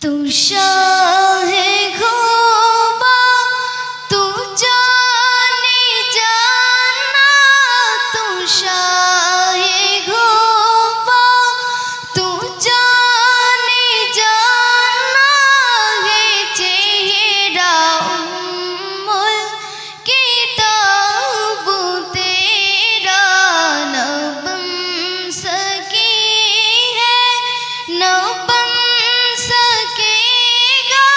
तू शाह ख़ुदा तू जाने जाना तू शाह ख़ुदा तू जाने जाना है चेहरा उम्मुल किताब तेरा न बन सकी है न बन सकेगा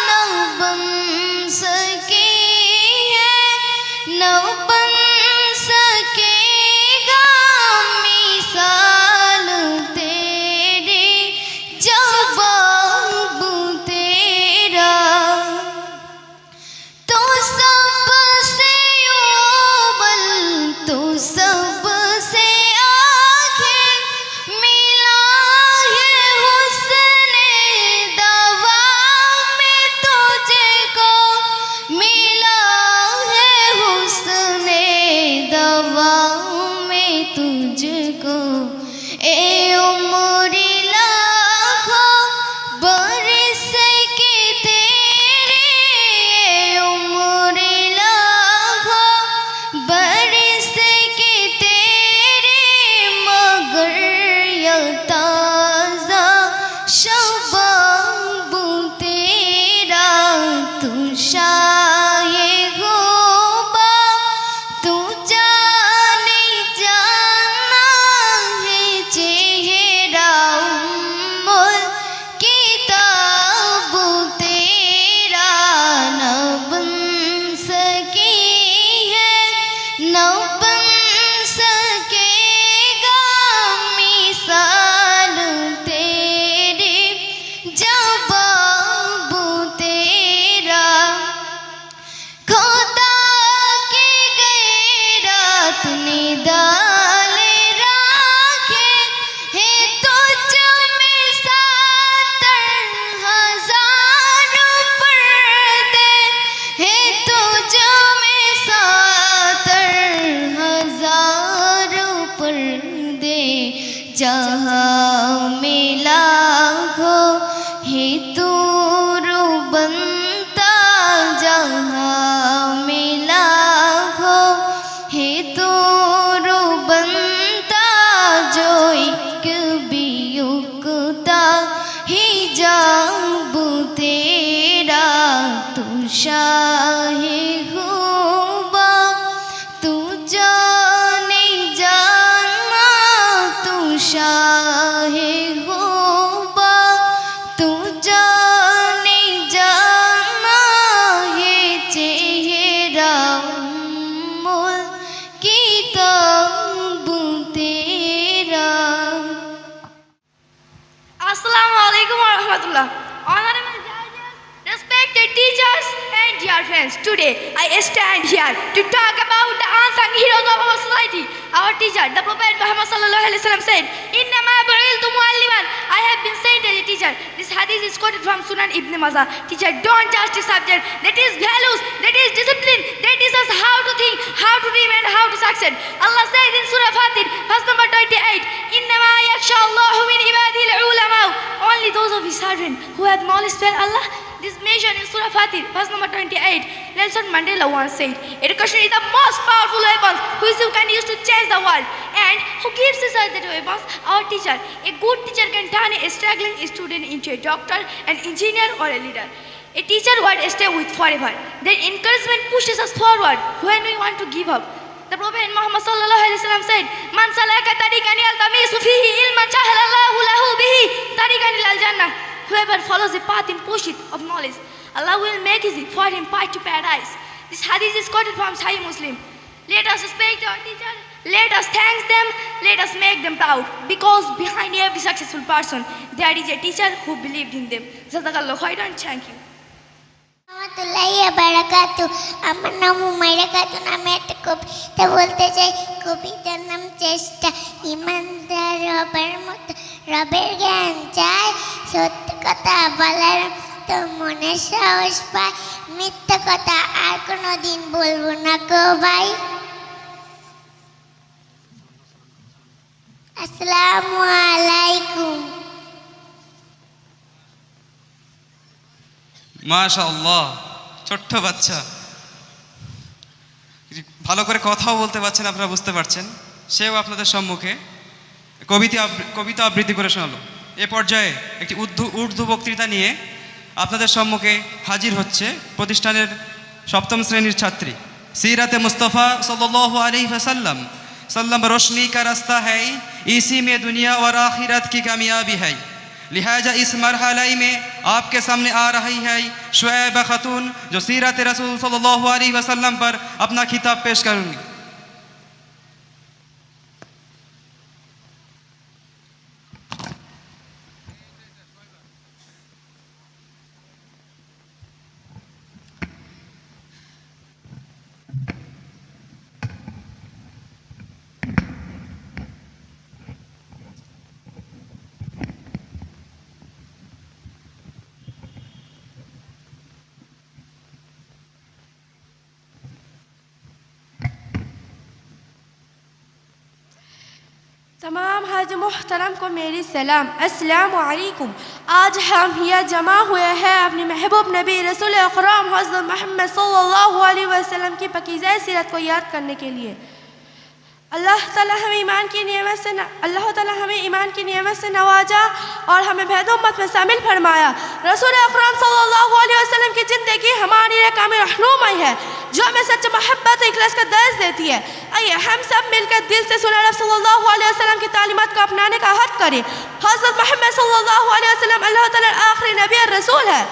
न बन सकी है न बन सकेगा मिसाल तेरी जवाब तेरा तो सबसे अव्वल तो सबसे आखिर मिला है हुस्ने दवा में तुझको मिला है हुस्ने दवा में तुझको ए उम्री लाखों बरस के तेरे ए उम्री लाखों बरस के तेरे मगर ये ताज़ा शबाब तेरा तू शाये ग़ुबा तू जाने जाना है चेहरा उम्मुल किताब तेरा न बन सकी है न बन सकेगा मिसाल तेरी जवाब तेरा खुदा की गैरत ने डाले राखे है तुझ में 70,000 पर्दे है तुझ में 70,000 पर्दे जहाँ मिला हो है तू बनता जहाँ मिला हो है तू बनता जो एक भी उगता हिजाब तेरा तू शाहे ग़ुबा तू जाने जाना तू शाहे ग़ुबा तू जाने जाना है चेहरा उम्मुल किताब तेरा। Assalamu alaikum wa rahmatullah. Honorable judges, respected teachers and dear friends, today I stand here to talk about the unsung heroes of our society. Our teacher, the Prophet Muhammad sallallahu alaihi wasallam said, "Innama bu'iltu mu'alliman." I have been sent as a teacher. This hadith is quoted from Sunan Ibn Majah. Teacher don't just teach subject, that is values, that is discipline, that teaches us how to think, how to dream and how to succeed. Allah says in Surah Fatir, verse number 28, "Innama yakhsha Allahu min ibadihi al-ulama." Only those of His servants who have knowledge fear Allah. This mentioned in Surah Fatir, verse number 28. Nelson Mandela once said, "Education is the most powerful weapon which you can use to change the world." And who gives us that weapons? Our teacher. A good teacher can turn a struggling student into a doctor, an engineer, or a leader. A teacher word stay with forever. Their encouragement pushes us forward when we want to give up. The Prophet Muhammad sallallahu alaihi wasallam said, "Man salaka tariqan yaltamisu fihi ilman sahala Allahu lahu bihi tariqan ilal jannah." Whoever follows a path in pursuit of knowledge, Allah will make easy for him path to paradise. This hadith is quoted from Sahih Muslim. Let us respect our teacher. Let us thank them. Let us make them proud. Because behind every successful person, there is a teacher who believed in them. Jazakallahu khairan. Thank you. রহমতুল্লাহি বারাকাতু। আমার নাম উমাইরা খাতুন। আমি একটা কবিতা বলতে চাই। কবিতার নাম চেষ্টা। ইমানদার হবার মতো রবের জ্ঞান চাই, সত্য কথা বলার তো মনে সাহস পায়, মিথ্যা কথা আর কোনোদিন বলবো না গো ভাই। আসসালামু আলাইকুম। মাশাআল্লাহ, ছোট্ট বাচ্চা, ভালো করে কথাও বলতে পারছেন, আপনারা বুঝতে পারছেন। সেও আপনাদের সম্মুখে কবিতা আবৃত্তি করে শোনালো। এ পর্যায়ে একটি উর্দু বক্তৃতা নিয়ে আপনাদের সম্মুখে হাজির হচ্ছে প্রতিষ্ঠানের সপ্তম শ্রেণীর ছাত্রী। सीरत मुस्तफ़ा सल्लल्लाहु अलैहि वसल्लम सल्लम रोशनी का रास्ता है, इसी में दुनिया और आखिरत की कामयाबी है। लिहाजा इस मरहले में आपके सामने आ रही है शुएब खातून, जो सीरत रसूल सल्लल्लाहु अलैहि वसल्लम पर अपना खिताब पेश करूँगी। तमाम हाज मोहतरम को मेरी सलाम, अस्सलाम वालेकुम। आज हम यहाँ जमा हुए हैं अपने महबूब नबी रसूल अकरम हज़रत मोहम्मद सल्लल्लाहु अलैहि वसल्लम की पकीज़ा सीरत को याद करने के लिए। अल्लाह ताला हमें ईमान की नेमत से नवाजा और हमें भेद उम्मत में शामिल फरमाया। रसूल अकरम सल्लल्लाहु अलैहि वसल्लम की ज़िंदगी हमारे लिए कामिल रहनुमाई है, जो हमें सच्ची मोहब्बत और इखलास का दर्ज देती है। आइए हम सब मिलकर दिल से सुने सल्लल्लाहु अलैहि वसल्लम की तालीमात को अपनाने का अहद करें। हज़रत मोहम्मद सल्लल्लाहु अलैहि वसल्लम अल्लाह ताला का आखिरी नबी और रसूल है।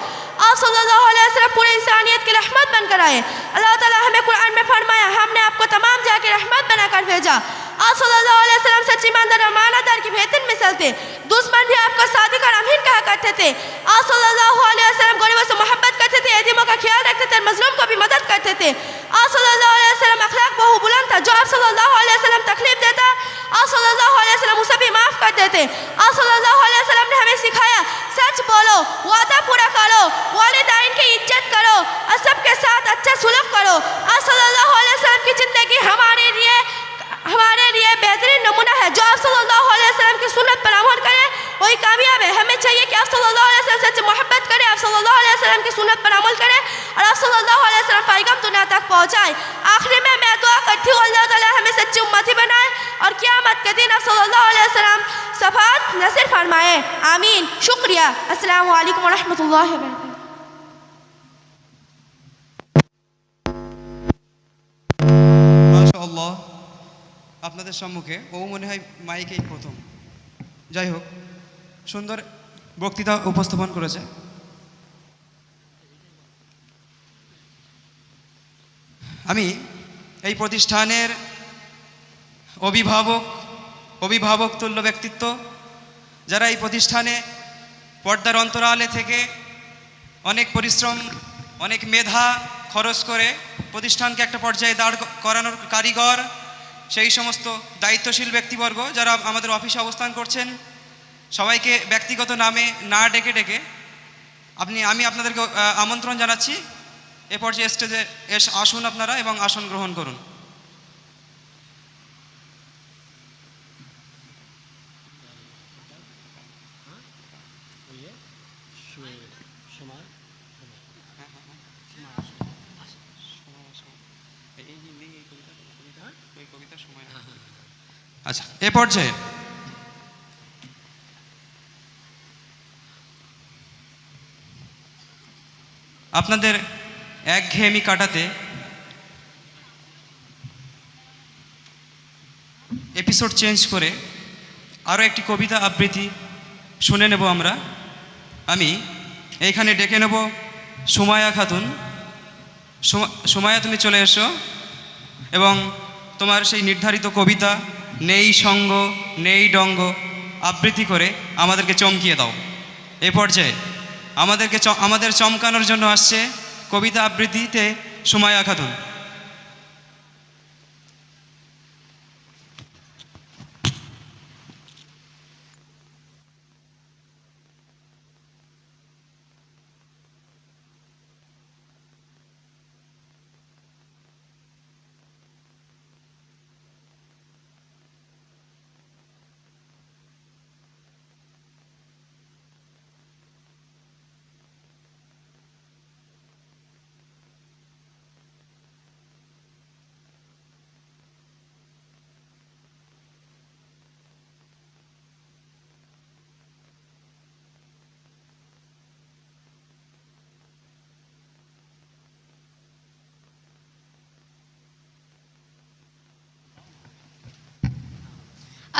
आप सल्लल्लाहु अलैहि वसल्लम पूरी इंसानियत की रहमत बनकर आए। अल्लाह ताला हमें कुरान में फरमाया, हमने आपको तमाम जगह की रहमत बनाकर भेजा। आप सल्लल्लाहु अलैहि वसल्लम सच्ची ईमानदार और मानादार की बेहतरीन मिसाल थे। दुश्मन भी आपको सादिक और अमीन कहा करते थे। आप सल्लल्लाहु अलैहि वसल्लम गरीबों से मोहब्बत करते थे, यतीमों का ख्याल रखते थे, मजलूम को भी मदद करते थे। आप सल्लल्लाहु अलैहि वसल्लम अखलाक बहु बुलंद था, जो आप सल्लल्लाहु अलैहि वसल्लम तकलीफ देता, आप सल्लल्लाहु अलैहि वसल्लम उसे भी माफ़ कर देते। आप सल्लल्लाहु अलैहि वसल्लम ने हमें सिखाया, सच बोलो, वादा पूरा करो, वालिदैन की इज्जत करो और सबके साथ अच्छा सुलूक करो। आप सल्लल्लाहु अलैहि वसल्लम की ज़िंदगी हमारे लिए बेहतरीन नमूना है। जो आप सल्लल्लाहु अलैहि वसल्लम की सुन्नत पर अमल करे वही कामयाब है। हमें चाहिए कि आप सल्लल्लाहु अलैहि वसल्लम से मोहब्बत करें, आप सल्लल्लाहु अलैहि वसल्लम की सुन्नत पर अमल करें और आप सल्लल्लाहु अलैहि वसल्लम पैगाम दुनिया तक पहुँचाए। आखिरी में मैं दुआ करती हूँ, अल्लाह ताला हमें सच्ची उम्मती बनाए और क़यामत के दिन आप सल्लल्लाहु अलैहि वसल्लम शफाअत नसीब फरमाए। आमीन। शुक्रिया। अस्सलामु अलैकुम व रहमतुल्लाहि व बरकातहू। মাশাআল্লাহ, আপনাদের সম্মুখে ও মনে হয় মাইকেই প্রথম, যাই হোক সুন্দর বক্তৃতা উপস্থাপন করেছে। আমি এই প্রতিষ্ঠানের অভিভাবক তুল্য ব্যক্তিত্ব, যারা এই প্রতিষ্ঠানে পর্দার অন্তরালে থেকে অনেক পরিশ্রম, অনেক মেধা খরচ করে প্রতিষ্ঠানকে একটা পর্যায়ে দাঁড় করানোর কারিগর, সেই সমস্ত দায়িত্বশীল ব্যক্তিবর্গ যারা আমাদের অফিসে অবস্থান করছেন, সবাইকে ব্যক্তিগত নামে না ডেকে আমি আপনাদেরকে আমন্ত্রণ জানাচ্ছি এ পর্যায়ে স্টেজে আসুন আপনারা এবং আসন গ্রহণ করুন। আচ্ছা, এ পর্যায়ে আপনাদের একঘেয়েমি কাটাতে এপিসোড চেঞ্জ করে আরও একটি কবিতা আবৃত্তি শুনে নেব আমরা। আমি এইখানে ডেকে নেব সুমায়া খাতুন। সুমায়া, তুমি চলে এসো এবং তোমার সেই নির্ধারিত কবিতা নেই সঙ্গ নেই ডঙ্গ আবৃত্তি করে আমাদেরকে চমকিয়ে দাও। এ পর্যায়ে আমাদের চমকানোর জন্য আসছে কবিতা আবৃত্তিতে সুমায়া খাতুন।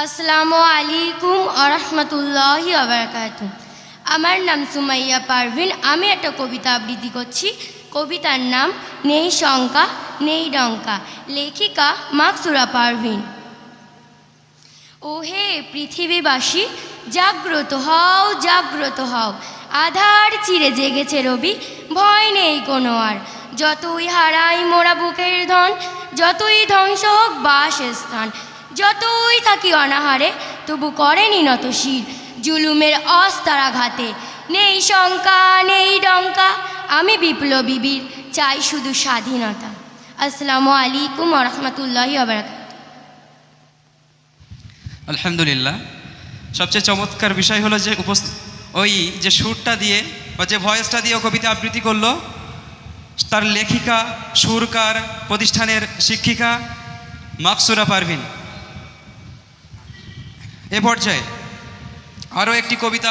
আসসালামু আলাইকুম আরহামতুল্লাহি আবরাকাতুহ। আমার নাম সুমাইয়া পারভিন। আমি একটা কবিতা আবৃত্তি করছি। কবিতার নাম নেই শঙ্কা নেই ডঙ্কা, লেখিকা মাকসুরা পারভিন। ওহে পৃথিবীবাসী, জাগ্রত হও জাগ্রত হও, আধার চিরে জেগেছে রবি, ভয় নেই কোনো আর। যতই হারাই মোরা বুকের ধন, যতই ধ্বংস হোক বাসস্থান, যতই থাকি অনাহারে তবু করেনি নত শির জুলুমের অস্তারাঘাতে। নেই শঙ্কা নেই ডঙ্কা, আমি বিপ্লবী বীর, চাই শুধু স্বাধীনতা। আসসালামু আলাইকুম রহমতুল্লাহি আবরাকাতুহু। আলহামদুলিল্লাহ। সবচেয়ে চমৎকার বিষয় হলো যে ওই যে সুরটা দিয়ে বা যে ভয়েসটা দিয়ে ও কবিতা আবৃত্তি করলো, তার লেখিকা সুরকার প্রতিষ্ঠানের শিক্ষিকা মাকসুরা পারভিন। এ পর্যায়ে আরও একটি কবিতা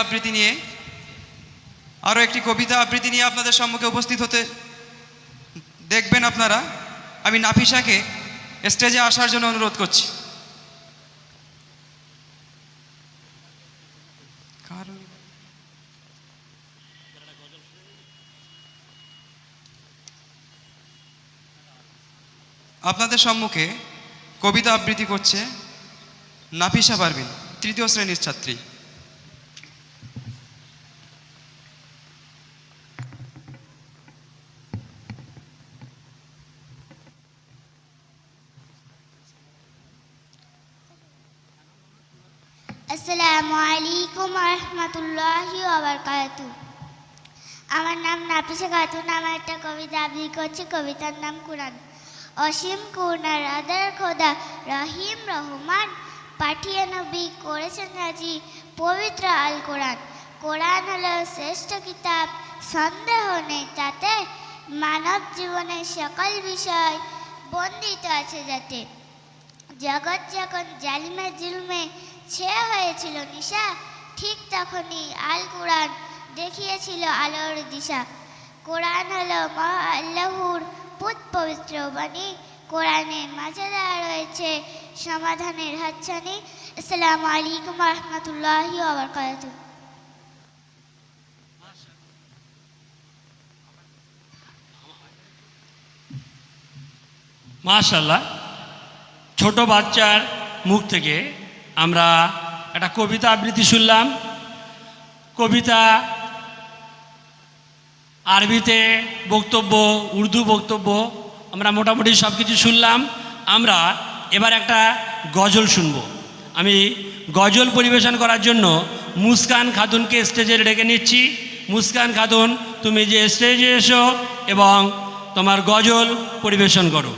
আবৃত্তি নিয়ে আপনাদের সম্মুখে উপস্থিত হতে দেখবেন আপনারা। আমি নাফিসাকে স্টেজে আসার জন্য অনুরোধ করছি। আপনাদের সম্মুখে কবিতা আবৃত্তি করছে নাফিসা পারভিন, 3য় শ্রেণীর ছাত্রী। আসসালামু আলাইকুম রহমতুল্লাহি ওয়া আমার নাম নাফিসা খাতুন। আমার একটা কবিতা আবৃত্তি করছি। কবিতার নাম কুরআন। অসীম করুণার আদার খোদা রহিম রহমান পাঠিয়ে নবী করেছেন রাজি পবিত্র আল কোরআন। কোরআন হলো শ্রেষ্ঠ কিতাব, সন্দেহ নেই তাতে, মানব জীবনের সকল বিষয় বন্দিত আছে যাতে। জগৎ যখন জালিমে জুলমে ছেয়ে হয়েছিল নিশা, ঠিক তখনই আল কোরআন দেখিয়েছিল আলোর দিশা। কোরআন হলো মহা আল্লাহর পুত পবিত্র বাণী, কোরআনের মাঝে দেওয়া রয়েছে সমাধানের হাতছানি। আসসালামু আলাইকুম রহমতুল্লাহি ওয়া বারাকাতুহু। মাশাআল্লাহ। ছোট বাচ্চার মুখ থেকে আমরা একটা কবিতা আবৃত্তি শুনলাম। কবিতা আরবিতে বক্তব্য, উর্দু বক্তব্য, আমরা মোটামুটি সব কিছু শুনলাম। আমরা এবার একটা গজল শুনব। আমি গজল পরিবেশন করার জন্য মুস্কান খাতুনকে স্টেজে ডেকে নিচ্ছি। মুস্কান খাতুন, তুমি যে স্টেজে এসো এবং তোমার গজল পরিবেশন করো।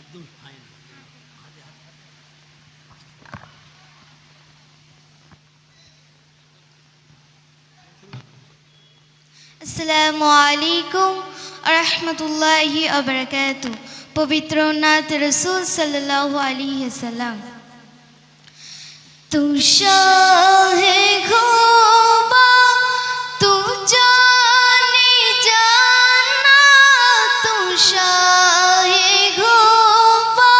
একদম ফাইন। আসসালামু আলাইকুম রহমতুল্লাহি আবরাকাতুহু। পবিত্র নাত রসুল সাল্লাল্লাহু আলাইহি ওয়াসাল্লাম। তু শাহে খোবা তু জানে জানা, তু শাহে খোবা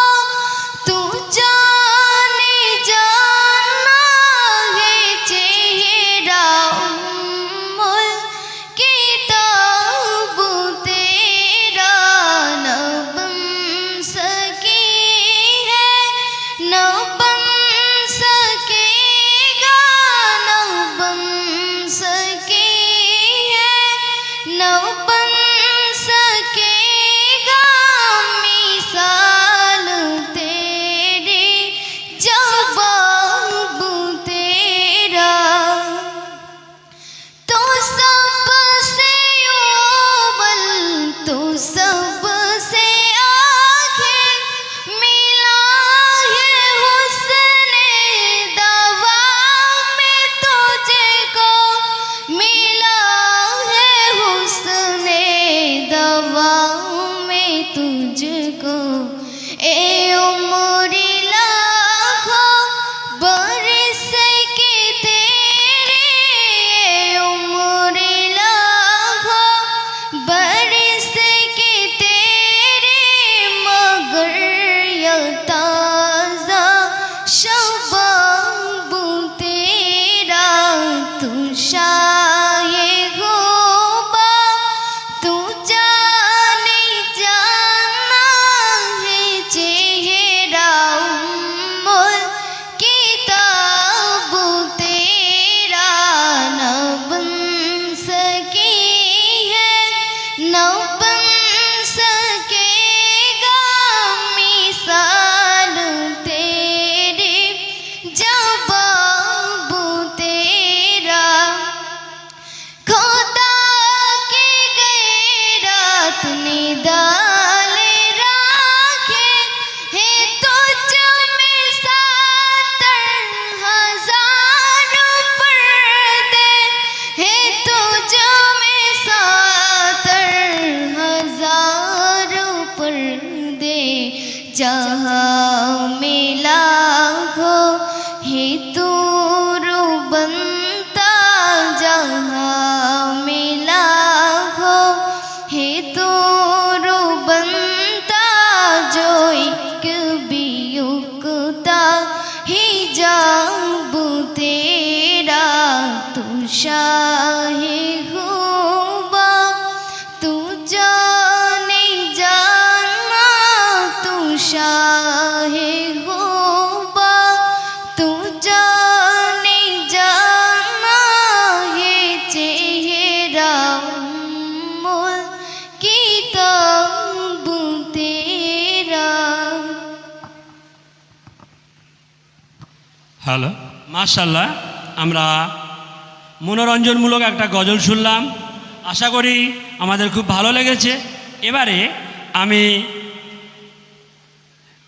তু জানে জানা, হে চেহারা উম্মুল किताब तेरा न बन सकी है न बन सकेगा जहाँ मिला हो हेतु बनता, जहाँ मिला हो हेतु बनता, जो एक वियुक्ता हिजाब तेरा तू शाहे हुआ, तू जाने जाना तू शाहे हुआ, तू जाने जाना ये चेहरा उम्मुल किताब तेरा। হ্যালো, মাশাআল্লাহ, আমরা মনোরঞ্জনমূলক একটা গজল শুনলাম। আশা করি আমাদের খুব ভালো লেগেছে। এবারে আমি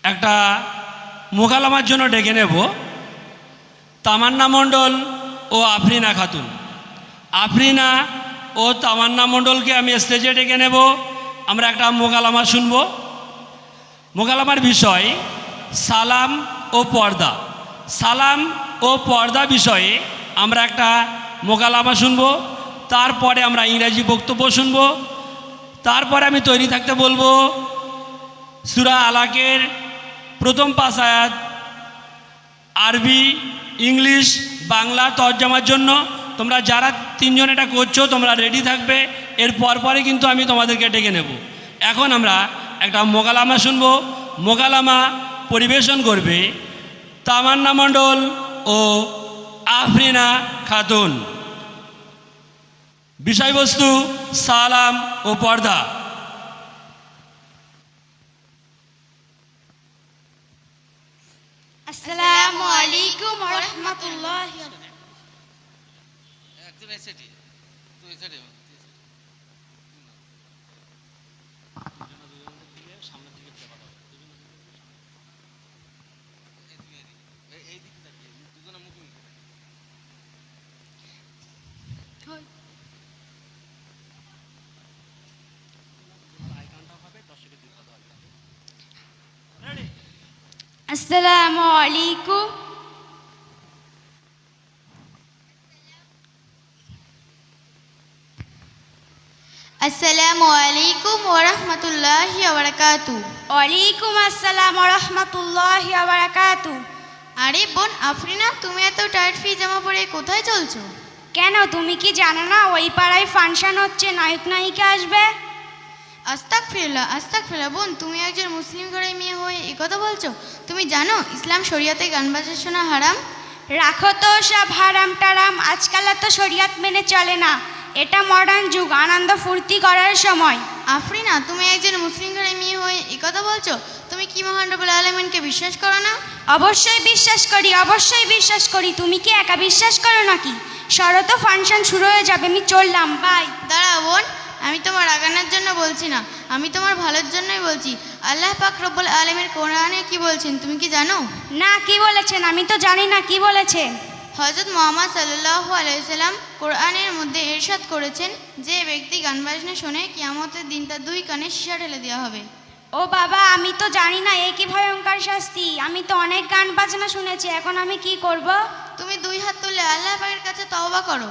একটা মোকালামার জন্য ডেকে নেব তামান্না মণ্ডল ও আফরিনা খাতুন। আফরিনা ও তামান্না মণ্ডলকে আমি স্টেজে ডেকে নেব, আমরা একটা মোকালামা শুনব। মোকালামার বিষয় সালাম ও পর্দা। সালাম ও পর্দা বিষয়ে আমরা একটা মোকালামা শুনব, তারপরে আমরা ইংরাজি বক্তব্য শুনব, তারপরে আমি তৈরি থাকতে বলবো সূরা আলাকের প্রথম 5 আয়াত আরবি, ইংলিশ, বাংলা তর্জমার জন্য। তোমরা যারা 3 জন এটা করছো তোমরা রেডি থাকবে, এর পরে কিন্তু আমি তোমাদেরকে ডেকে নেব। এখন আমরা একটা মোকালামা শুনব। মোকালামা পরিবেশন করবে তামান্না মণ্ডল ও আফরিনা খাতুন। বিষয়বস্তু সালাম ও পর্দা। আসসালামু আলাইকুম ওয়া রাহমাতুল্লাহি ওয়া আসসালামু আলাইকুম। আসসালামু আলাইকুম ওয়া রাহমাতুল্লাহি ওয়া বারাকাতু। ওয়ালাইকুম আসসালাম ওয়া রাহমাতুল্লাহি ওয়া বারাকাতু। আরে বোন আফরিনা, তুমি এত টাইট জামা পরে কোথায় চলছো? কেন, তুমি কি জানো না ওই পাড়ায় ফাংশন হচ্ছে, নায়ক নায়িকা আসবে? আস্তাগফিরুল্লাহ বোন, তুমি একজন মুসলিম ঘরের মেয়ে হয়ে এই কথা বলছো? তুমি জানো ইসলাম শরিয়াতে গান বাজনা শোনা হারাম? রাখো তো সব হারাম টারাম, আজকাল তো শরিয়াত মেনে চলে না, এটা মডার্ন যুগ, আনন্দ ফুর্তি করার সময়। আফরিনা, তুমি একজন মুসলিম ঘরের মেয়ে হয়ে এই কথা বলছো? তুমি কি মহান রব্বুল আলামিনকে বিশ্বাস করো না? অবশ্যই বিশ্বাস করি। তুমি কি একা বিশ্বাস করো নাকি? শরত ফাংশন শুরু হয়ে যাবে, আমি চললাম, বাই। দাঁড়া বোন, আমি তোমার রাগানোর জন্য বলছি না, আমি তোমার ভালোর জন্যই বলছি। আল্লাহ পাক রব্বুল আলামিন কোরআনে কি বলছেন তুমি কি জানো? না, কি বলেছেন? আমি তো জানি না, কি বলেছেন? হযরত মুহাম্মদ সাল্লাল্লাহু আলাইহি সাল্লাম কোরআনের মধ্যে ইরশাদ করেছেন, যে ব্যক্তি গান বাজনা শোনে কিয়ামতের দিন তার 2 কানে সীসা ঢেলে দেওয়া হবে। ও বাবা, আমি তো জানি না, এ কি ভয়ঙ্কর শাস্তি! আমি তো অনেক গান বাজনা শুনেছি, এখন আমি কি করব? তুমি 2 হাত তুলে আল্লাহ পাকের কাছে তওবা করো।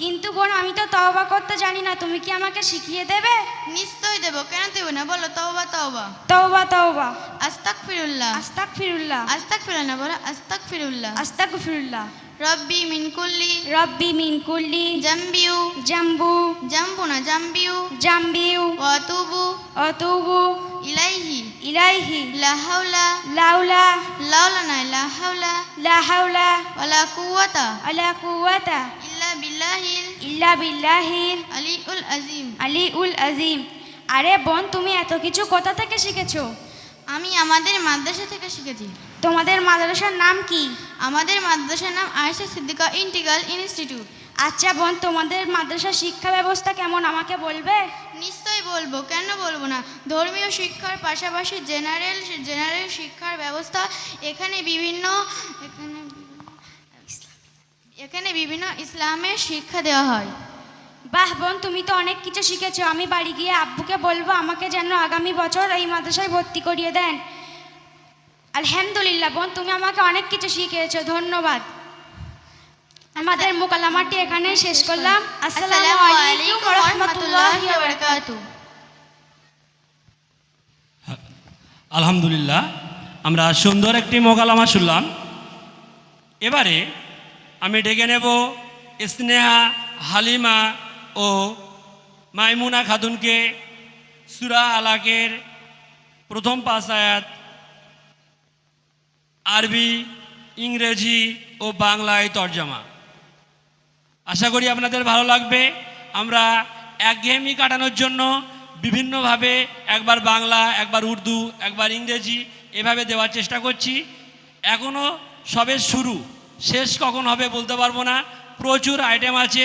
কিন্তু বোন, আমি তো তওবা করতে জানি না, তুমি কি আমাকে শিখিয়ে দেবে? নিশ্চয়ই দেব, কেন দেব না, বলো তওবা তওবা তওবা তওবা। আস্তাগফিরুল্লাহ আস্তাগফিরুল্লাহ বলো, আস্তাগফিরুল্লাহ। রব্বি মিন কুল্লি জাম্বিউ ওয়াতুবু ইলাইহি লা হাওলা ওয়ালা কুওয়াতা ইল্লা বিল্লাহিল আলিউল আযীম। আরে বোন, তুমি এত কিছু কোথা থেকে শিখেছো? আমি আমাদের মাদ্রাসা থেকে শিখেছি। তোমাদের মাদ্রাসার নাম কি? আমাদের মাদ্রাসার নাম আয়েশা সিদ্দিকা ইন্টিগ্রাল ইনস্টিটিউট। আচ্ছা বোন, তোমাদের মাদ্রাসার শিক্ষা ব্যবস্থা কেমন আমাকে বলবে? নিশ্চয়ই বলবো, কেন বলবো না। ধর্মীয় শিক্ষার পাশাপাশি জেনারেল শিক্ষার ব্যবস্থা এখানে বিভিন্ন ইসলামের শিক্ষা দেওয়া হয়। বাহ বোন, তুমি তো অনেক কিছু শিখেছো। আমি বাড়ি গিয়ে আব্বুকে বলবো আমাকে যেন আগামী বছর এই মাদ্রাসায় ভর্তি করিয়ে দেন। আলহামদুলিল্লাহ বোন, তুমি আমাকে অনেক কিছু শিখিয়েছো, ধন্যবাদ। আমাদের মোকালামাটি এখানে শেষ করলাম। আসসালামু আলাইকুম ওয়া রাহমাতুল্লাহি ওয়া বারাকাতুহু। আলহামদুলিল্লাহ, আমরা সুন্দর একটি মোকালামা শুনলাম। এবারে আমি ডেকে নেব স্নেহা, হালিমা ও মাইমুনা খাতুনকে সূরা আলাকের প্রথম 5 আয়াত আরবি, ইংরেজি ও বাংলায় তর্জমা। আশা করি আপনাদের ভালো লাগবে। আমরা একঘেয়েমি কাটানোর জন্য বিভিন্নভাবে একবার বাংলা, একবার উর্দু, একবার ইংরেজি এভাবে দেওয়ার চেষ্টা করছি। এখনও সবে শুরু, শেষ কখন হবে বলতে পারবো না। প্রচুর আইটেম আছে,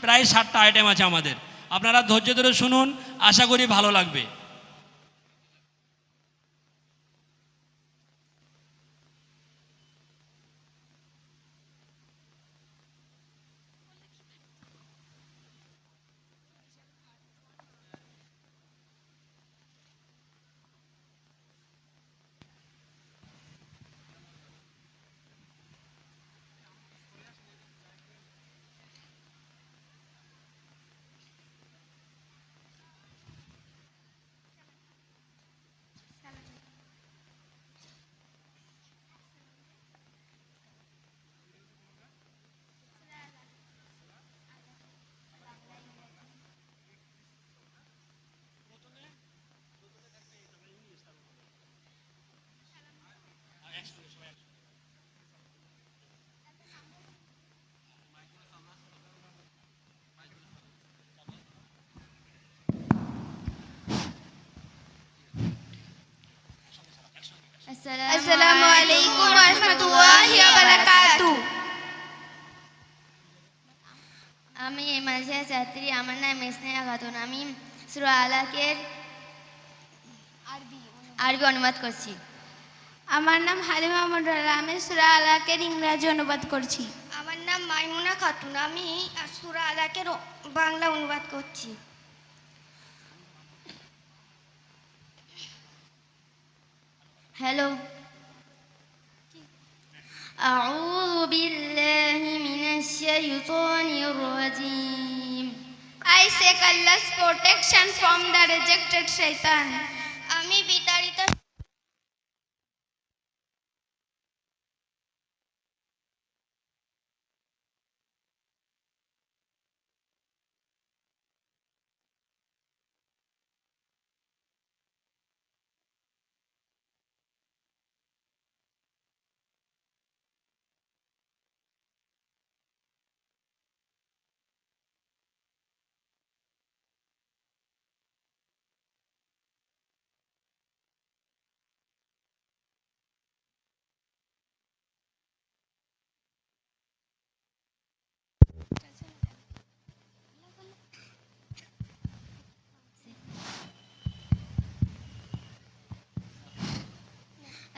প্রায় 60টা আইটেম আছে আমাদের। আপনারা ধৈর্য ধরে শুনুন, আশা করি ভালো লাগবে। আসসালামু আলাইকুম ওয়া রাহমাতুল্লাহি ওয়া বারাকাতুহু। আমি এই মাঝে ছাত্রী, আমার নাম স্নেহা খাতুন। আমি সূরা আলাকের আরবি অনুবাদ করছি। আমার নাম হালিমা মন্ডল, আমি সূরা আলাকের ইংরেজি অনুবাদ করছি। আমার নাম মাইমুনা খাতুন, আমি সূরা আলাকের বাংলা অনুবাদ করছি। হ্যালো। আউযু বিল্লাহি মিনাশ শাইতানির রাজীম। I seek Allah's protection from the rejected shaitan. আমি বিতাড়িত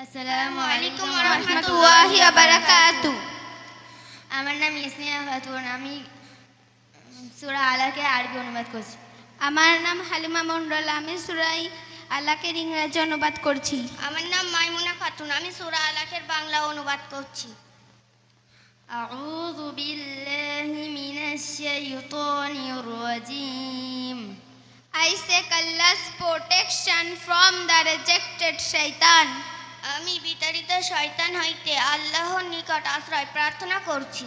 আসসালামু আলাইকুম ওয়া রাহমাতুল্লাহি ওয়া বারাকাতুহু। আমার নাম স্নেহা খাতুন, আমি সূরা আলাকের আরবি অনুবাদ করছি। আমার নাম হালিমা মন্ডল, আমি সূরা আলাকের ইংরেজি অনুবাদ করছি। আমার নাম মাইমুনা খাতুন, আমি সূরা আলাকের বাংলা অনুবাদ করছি। আউযু বিল্লাহি মিনাশ শাইতানির রাজীম। I seek Allah's protection from the rejected shaitan. আমি বিতাড়িত শয়তান হইতে আল্লাহর নিকট আশ্রয় প্রার্থনা করছি।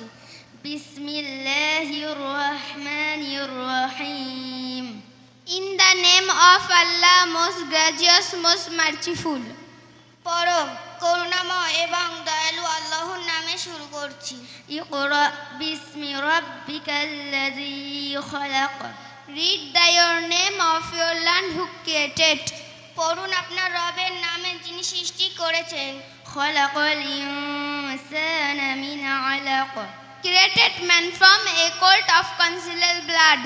বিসমিল্লাহির রহমানির রহিম। In the name of Allah, most gracious, most merciful. পরম করুণাময় এবং দয়ালু আল্লাহর নামে শুরু করছি। ইকরা বিসমি রাব্বিকাল্লাযী খলাক। Read the your name of your Lord who created. পড়ুন আপনার রবের নামে যিনি সৃষ্টি করেছেন। খলাকাল ইনসানা মিন আলাক। Created man from a colt of concealed blood.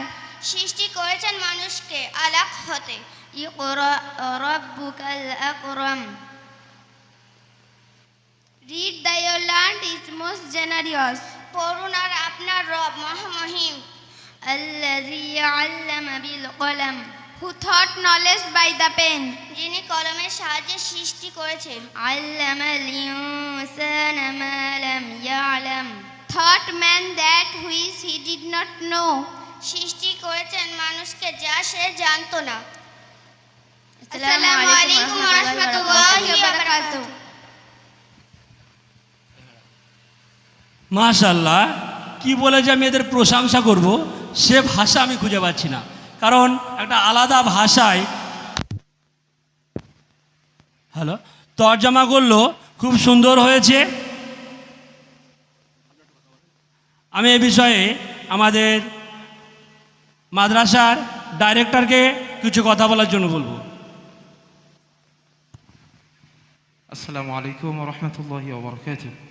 সৃষ্টি করেছেন মানুষকে আলাক হতে। ইকরা রাব্বুকাল আকরাম। Read the your Lord is most generous. পড়ুন আর আপনার রব মহামহিম। আল্লাযী আল্লামা বিল কলম। who taught knowledge by the pen, যিনি কলমের সাহায্যে সৃষ্টি করেছেন, علم الإنسان ما لم يعلم, taught man that which he did not know. সৃষ্টি করেছেন মানুষকে যা সে জানতো না। আসসালামু আলাইকুম ওয়া রাহমাতুল্লাহি ওয়া বারাকাতুহু। মাশাআল্লাহ, কি বলে যে আমি এদের প্রশংসা করব সে ভাষা আমি খুঁজে পাচ্ছি না, কারণ একটা আলাদা ভাষায় হ্যালো তর্জমা করলো, খুব সুন্দর হয়েছে। আমি এ বিষয়ে আমাদের মাদ্রাসার ডাইরেক্টরকে কিছু কথা বলার জন্য বলবো। আসসালামু আলাইকুম ওয়া রাহমাতুল্লাহি ওয়া বারাকাতুহু।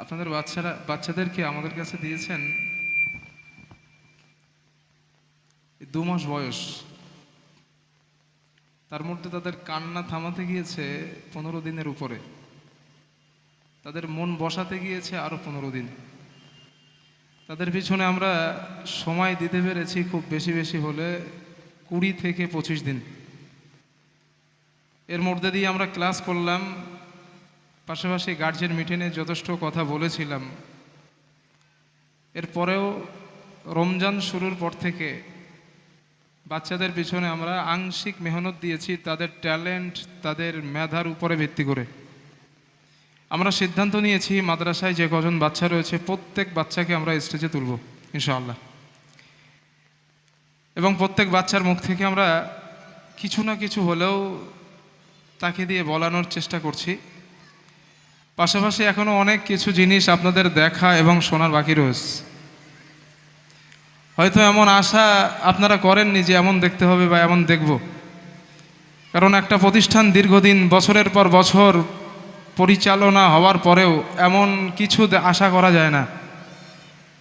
আপনাদের বাচ্চাদেরকে আমাদের কাছে দিয়েছেন 2 মাস বয়স, তার মধ্যে তাদের কান্না থামাতে গিয়েছে 15 দিনের উপরে, তাদের মন বসাতে গিয়েছে আরো 15 দিন। তাদের পিছনে আমরা সময় দিতে পেরেছি খুব বেশি বেশি হলে 20 থেকে 25 দিন। এর মধ্যে দিয়ে আমরা ক্লাস করলাম, পাশাপাশি গার্জিয়ান মিটিংয়ে যথেষ্ট কথা বলেছিলাম। এরপরেও রমজান শুরুর পর থেকে বাচ্চাদের পিছনে আমরা আংশিক মেহনত দিয়েছি, তাদের ট্যালেন্ট, তাদের মেধার উপরে ভিত্তি করে। আমরা সিদ্ধান্ত নিয়েছি মাদ্রাসায় যে কজন বাচ্চা রয়েছে প্রত্যেক বাচ্চাকে আমরা স্টেজে তুলব ইনশাআল্লাহ, এবং প্রত্যেক বাচ্চার মুখ থেকে আমরা কিছু না কিছু হলেও তাকে দিয়ে বলানোর চেষ্টা করছি। পাশাপাশি এখনও অনেক কিছু জিনিস আপনাদের দেখা এবং শোনার বাকি রয়েছে। হয়তো এমন আশা আপনারা করেননি যে এমন দেখতে হবে বা এমন দেখব, কারণ একটা প্রতিষ্ঠান দীর্ঘদিন বছরের পর বছর পরিচালনা হওয়ার পরেও এমন কিছু আশা করা যায় না।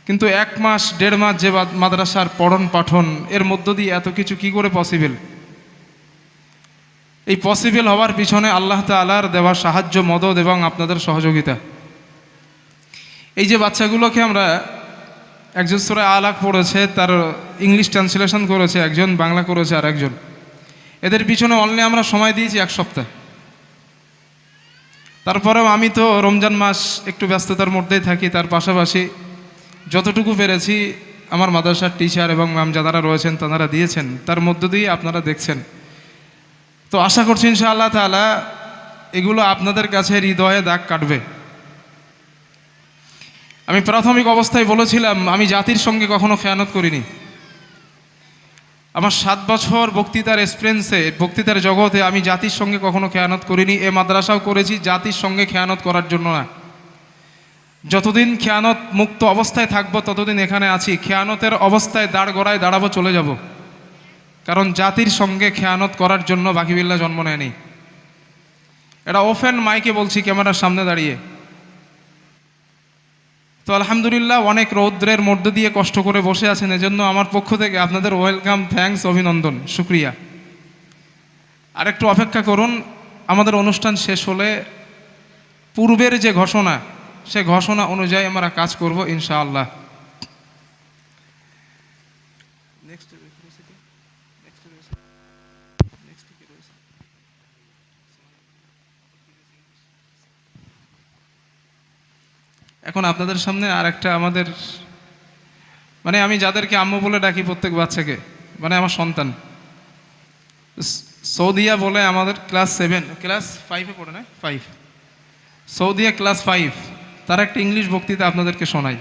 কিন্তু 1 মাস 1.5 মাস যে মাদ্রাসার পঠন পাঠন, এর মধ্য দিয়ে এত কিছু কি করে পসিবল? এই পসিবল হওয়ার পিছনে আল্লাহ তাআলার দেওয়া সাহায্য, মদদ এবং আপনাদের সহযোগিতা। এই যে বাচ্চাগুলোকে আমরা, একজন সূরা আলাক পড়েছে, তার ইংলিশ ট্রান্সলেশন করেছে একজন, বাংলা করেছে আর একজন। এদের পিছনে অনলি আমরা সময় দিয়েছি 1 সপ্তাহ। তারপরেও আমি তো রমজান মাস একটু ব্যস্ততার মধ্যেই থাকি, তার পাশাপাশি যতটুকু পেরেছি আমার মাদ্রাসার টিচার এবং ম্যাম যারা রয়েছেন তারা দিয়েছেন, তার মধ্য দিয়ে আপনারা দেখছেন। তো আশা করছি ইনশাআল্লাহ তাআলা এগুলো আপনাদের কাছে হৃদয়ে দাগ কাটবে। আমি প্রাথমিক অবস্থায় বলেছিলাম আমি জাতির সঙ্গে কখনো খেয়ানত করিনি। আমার 7 বছর বক্তৃতার এক্সপিরিয়েন্সে, বক্তৃতার জগতে আমি জাতির সঙ্গে কখনো খেয়ানত করিনি। এ মাদ্রাসাও করেছি জাতির সঙ্গে খেয়ানত করার জন্য না। যতদিন খেয়ানত মুক্ত অবস্থায় থাকবো ততদিন এখানে আছি। খেয়ানতের অবস্থায় দাঁড় গড়ায় দাঁড়াবো, চলে যাব, কারণ জাতির সঙ্গে খেয়ানত করার জন্য বাকিবিল্লাহ জন্ম নেয়নি। এটা ওপেন মাইকে বলছি, ক্যামেরার সামনে দাঁড়িয়ে। তো আলহামদুলিল্লাহ অনেক রৌদ্রের মধ্য দিয়ে কষ্ট করে বসে আছেন, এজন্য আমার পক্ষ থেকে আপনাদের ওয়েলকাম, থ্যাঙ্কস, অভিনন্দন, শুক্রিয়া। আর একটু অপেক্ষা করুন, আমাদের অনুষ্ঠান শেষ হলে পূর্বের যে ঘোষণা, সে ঘোষণা অনুযায়ী আমরা কাজ করব ইনশাআল্লাহ। এখন আপনাদের সামনে আর একটা আমাদের, মানে আমি যাদেরকে আম্মু বলে ডাকি প্রত্যেক বাচ্চাকে, মানে আমার সন্তান, সৌদিয়া বলে আমাদের ক্লাস 5-এ পড়ে না, 5, সৌদিয়া ক্লাস 5, তার একটা ইংলিশ বক্তৃতা আপনাদেরকে শোনাই।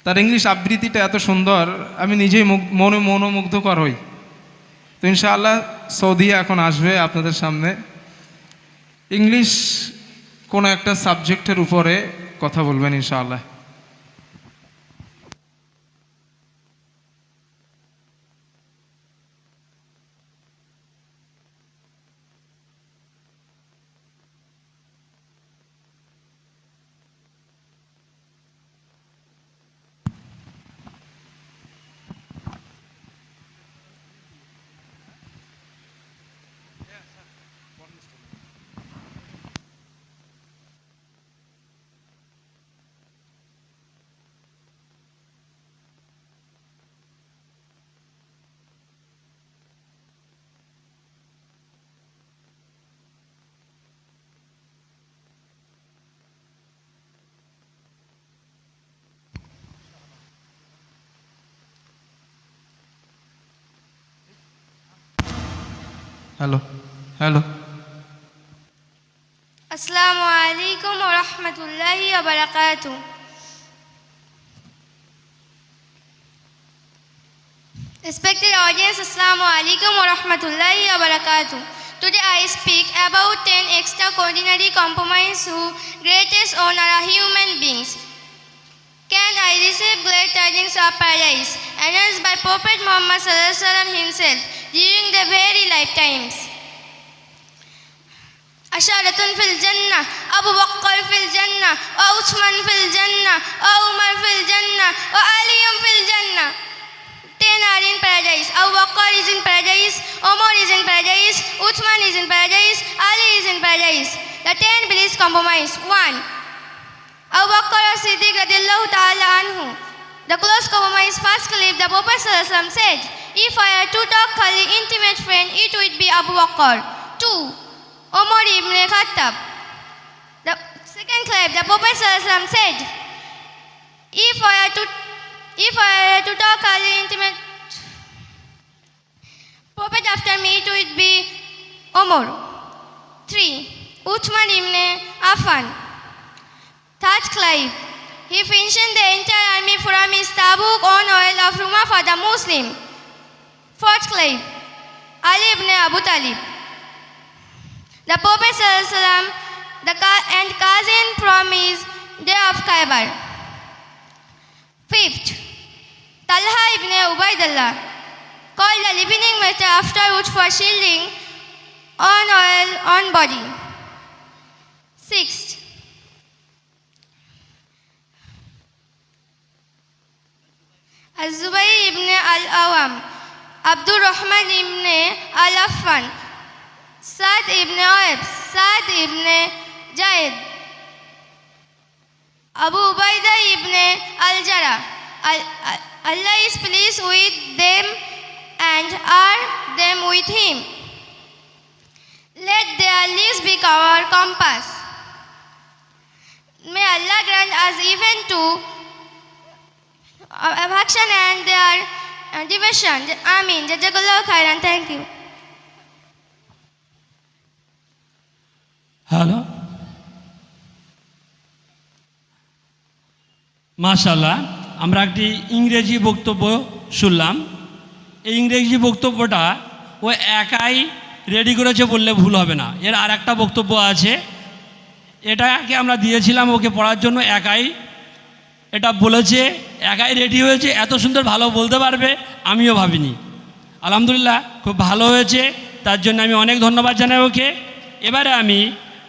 তার ইংলিশ আবৃত্তিটা এত সুন্দর, আমি নিজেই মনোমুগ্ধকর হই। তো ইনশাআল্লাহ সৌদিয়া এখন আসবে আপনাদের সামনে, ইংলিশ কোনো একটা সাবজেক্টের উপরে কথা বলবেন ইনশাআল্লাহ। Hello hello Assalamu alaikum wa rahmatullahi wa barakatuh. Respected audience, Assalamu alaikum wa rahmatullahi wa barakatuh. Today I speak about 10 extraordinary compromise whose greatest honor are human beings. Can I receive glad tidings of paradise announced by Prophet Muhammad sallallahu alaihi wasallam himself during the very lifetimes? أشارة في الجنة أبو بكر في الجنة وعثمان في الجنة وعمر في الجنة وعلي في الجنة. 10 are in paradise. Abu Bakr is in paradise, Umar is in paradise, Uthman is in paradise, Ali is in paradise. The 10 beliefs compromise. 1. Abu Bakr as-Siddiq radiyallahu ta'ala anhu. The close compromise first clip the Prophet sallallahu alaihi wasallam said, if I had to talk to intimate friend, it would be Abu Bakr. 2. Umar ibn Khattab. The second clip the Prophet sallallahu alaihi wasallam said, if I had to talk to intimate Prophet after me, it would be Umar. 3. Uthman ibn Affan. Third clip, he pensioned the entire army from his Tabuk on oil of Rumah for the Muslim. Fourth clip, Ali ibn Abu Talib. The Prophet sallallahu alaihi wasallam and cousin from his day of Khaybar. Fifth, Talha ibn Ubaidullah called the living matter afterwards for shielding on oil on body. Sixth, Az-Zubayr ibn al-Awam, Abdul Rahman ibn al-Affan, Sa'd ibn Oeb, Sa'd ibn Jaid, Abu Ubaidah ibn al-Jarrah. Allah is pleased with them and are them with him. Let their lives be our compass. May Allah grant us even to affection and their devotion. Amin. Jazakallahu khairan. Thank you. Hello মাশাআল্লাহ, আমরা একটি ইংরেজি বক্তব্য শুনলাম। এই ইংরেজি বক্তব্যটা ও একাই রেডি করেছে বললে ভুল হবে না, এর আর একটা বক্তব্য আছে, এটাকে আমরা দিয়েছিলাম ওকে পড়ার জন্য, একাই এটা বলেছে, একাই রেডি হয়েছে, এত সুন্দর ভালো বলতে পারবে আমিও ভাবিনি। আলহামদুলিল্লাহ খুব ভালো হয়েছে, তার জন্য আমি অনেক ধন্যবাদ জানাই ওকে। এবারে আমি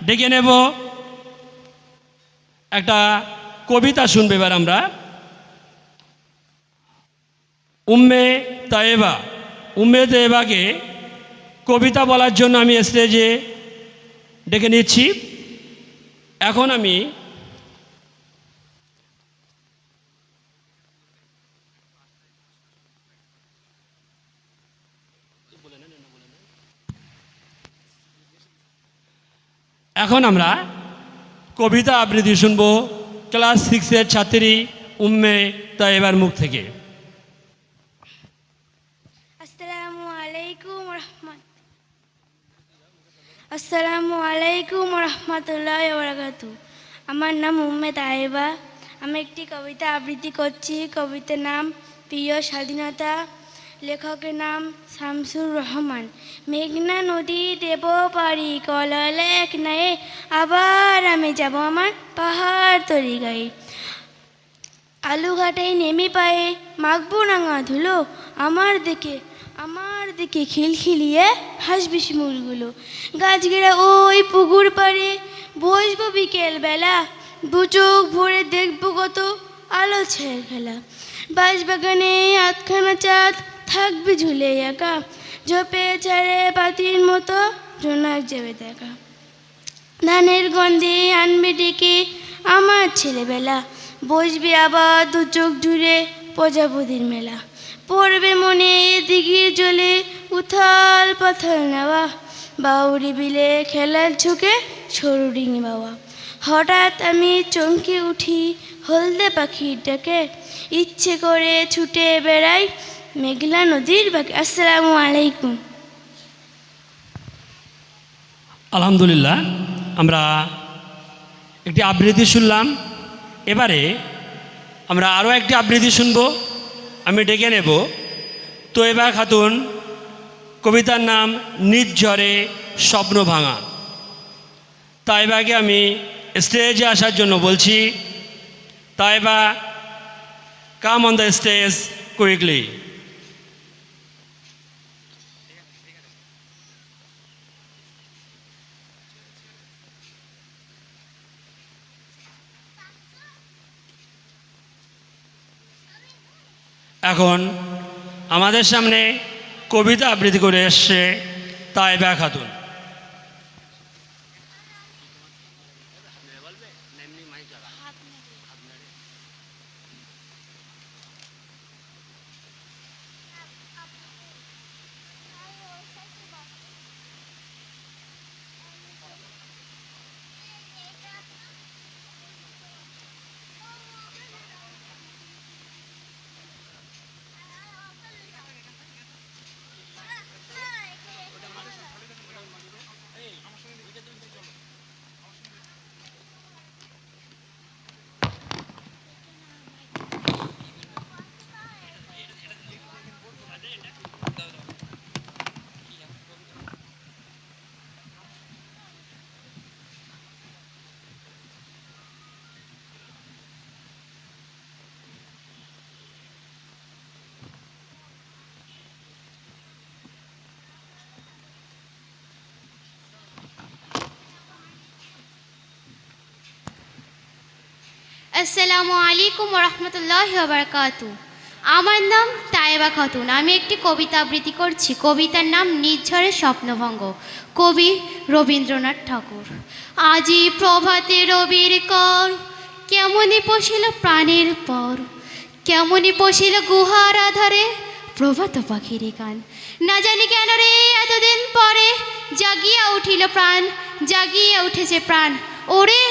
ডেকে নেব একটা কবিতা শুনবে এবার আমরা। উম্মে তায়েবাকে কবিতা বলার জন্য আমি স্টেজে ডেকে নিচ্ছি। এখন আমি আমরা কবিতা আবৃত্তি শুনবো ক্লাস 6-এর ছাত্রী উম্মে তায়েবার মুখ থেকে। আসসালামু আলাইকুম রহমতুল্লাহ বারাকাতু। আমার নাম উম্মে তায়েবা। আমি একটি কবিতা আবৃত্তি করছি। কবিতার নাম প্রিয় স্বাধীনতা। লেখকের নাম শামসুর রহমান। মেঘনা নদী দেব পারি কললেখ নাই, আবার আমি যাব আমার পাহাড় তরি গায়ে। আলুঘাটে নেমে পায়ে মাখবো রাঙা ধুলো, আমার দিকে খিলখিলিয়ে হাসবে শিমুলগুলো। গাছগেরা ওই পুকুর পাড়ে বসবো বিকেল বেলা, দু চোখ ভরে দেখবো কত আলো ছেড়ে খেলা। বাঁশবাগানে আধখানা চাঁদ থাকবে ঝুলে একা, ঝোপে ছেড়ে পাতির মতো জোনাক যাবে দেখা। ধানের গন্ধে আনবে ডেকে আমার ছেলেবেলা, বসবে আবার দু চোখ জুড়ে প্রজাপতির মেলা। পড়বে মনে দিঘির জলে উথাল পাথাল নেওয়া, বাউরি বিলে খেলার ঝুঁকে সরু ডিঙি বাওয়া। হঠাৎ আমি চমকে উঠি হলদে পাখির ডাকে, ইচ্ছে করে ছুটে বেড়াই মেঘলা নদীর বাঁকে। আসসালামু আলাইকুম। আলহামদুলিল্লাহ, আমরা একটি আবৃত্তি শুনলাম। এবারে আমরা আরও একটি আবৃত্তি শুনব। আমি ডেকে নেব তৈবা খাতুন, কবিতার নাম নির্ঝরে স্বপ্ন ভাঙা। তাইবাকে আমি স্টেজে আসার জন্য বলছি। Taiba, come on the stage quickly. এখন আমাদের সামনে কবিতা আবৃত্তি করে এসছে তাইবা খাতুন। আসসালামু আলাইকুম রহমতুল্লাহি ওয়া বারাকাতুহু। আমার নাম তাইবা খাতুন। আমি একটি কবিতা আবৃত্তি করছি। কবিতার নাম নির্ঝরে স্বপ্নভঙ্গ। কবি রবীন্দ্রনাথ ঠাকুর। আজি প্রভাতে রবির কর, কেমনই পশিল প্রাণের পর, কেমনই পশিল গুহার আধারে প্রভাত পাখির গান। না জানি কেন রে এতদিন পরে জাগিয়া উঠিল প্রাণ, জাগিয়া উঠেছে প্রাণ। ওরে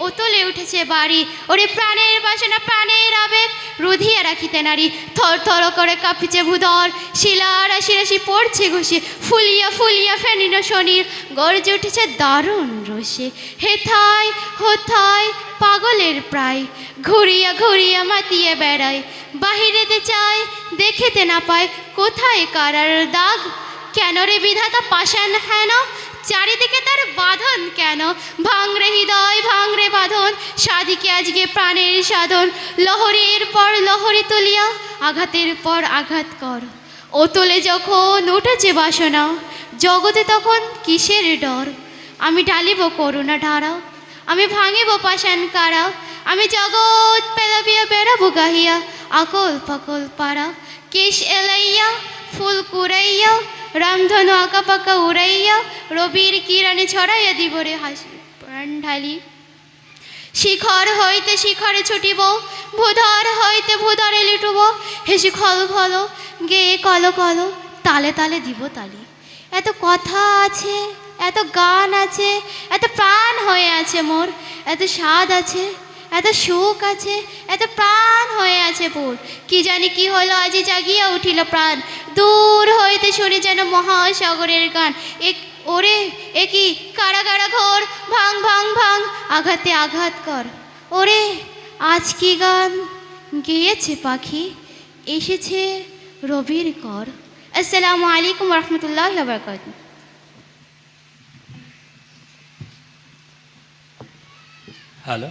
ওতলে উঠেছে বাড়ি, ওরে প্রাণের বাসনা প্রাণের আবেগ রুধিয়া রাখিতে নারী। থর থর করে কাঁপিছে ভূধর, শিলা রাশি রাশি পড়ছে ঘষে, ফুলিয়া ফুলিয়া ফেনিল শনির গর্জে উঠেছে দারুণ রসে। হেথায় হোথায় পাগলের প্রায়, ঘুরিয়া ঘুরিয়া মাতিয়ে বেড়ায়। বাহিরেতে চায় দেখিতে না পায়, কোথায় কারার দাগ। কেন রে বিধাতা পাষাণ হেন, চারিদিকে তার বাঁধন কেন। ভাঙরে হৃদয় ভাঙরে বাঁধন, সাদিকে আজকে প্রাণের সাধন। লহরীর পর লহরী তুলিয়া আঘাতের পর আঘাত কর। ওতলে যখন উঠেছে বাসনা, জগতে তখন কিসের ডর। আমি ঢালিব করুণা ধারা, আমি ভাঙিব পাষাণ কারা। আমি জগৎ পেলাবিয়া বেড়াবো গাহিয়া, আকল পাকল পাড়া। কেশ এলাইয়া ফুল কুড়াইয়া, রামধনু আঁকা পাকা উড়াইয়া, রবির কিরণে ছড়াইয়া দিব রে হাসি প্রাণ ঢালি। শিখর হইতে শিখরে ছুটিব, ভূধর হইতে ভূধরে লুটব। হেসে খল খল গেয়ে কল কল, তালে তালে দিব তালি। এত কথা আছে, এত গান আছে, এত প্রাণ হয়ে আছে মোর। এত স্বাদ আছে, এত সুখ আছে, এত প্রাণ হয়ে আছে পুর। কি জানি কি হলো আজি জাগিয়া উঠিল প্রাণ, দূর হইতে শুনি যেন মহাসাগরের গান। ওরে একই কারাগারা ঘোর, ভাঙ ভাঙ ভাঙ আঘাতে আঘাত কর। ওরে আজ কি গান গেয়েছে পাখি, এসেছে রবির কর। আসসালামু আলাইকুম রহমতুল্লাহি ওয়া বারাকাতুহু। হ্যালো,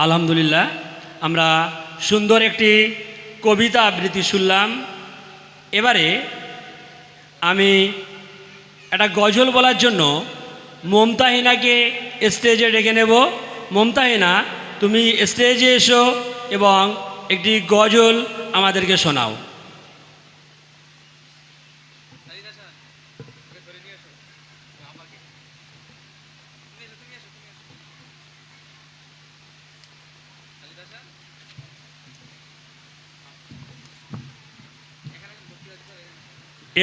আলহামদুলিল্লাহ, আমরা সুন্দর একটি কবিতা আবৃত্তি শুনলাম। এবারে আমি একটা গজল বলার জন্য মমতাহিনাকে স্টেজে ডেকে নেব। মমতাহিনা, তুমি স্টেজে এসো এবং একটি গজল আমাদেরকে শোনাও।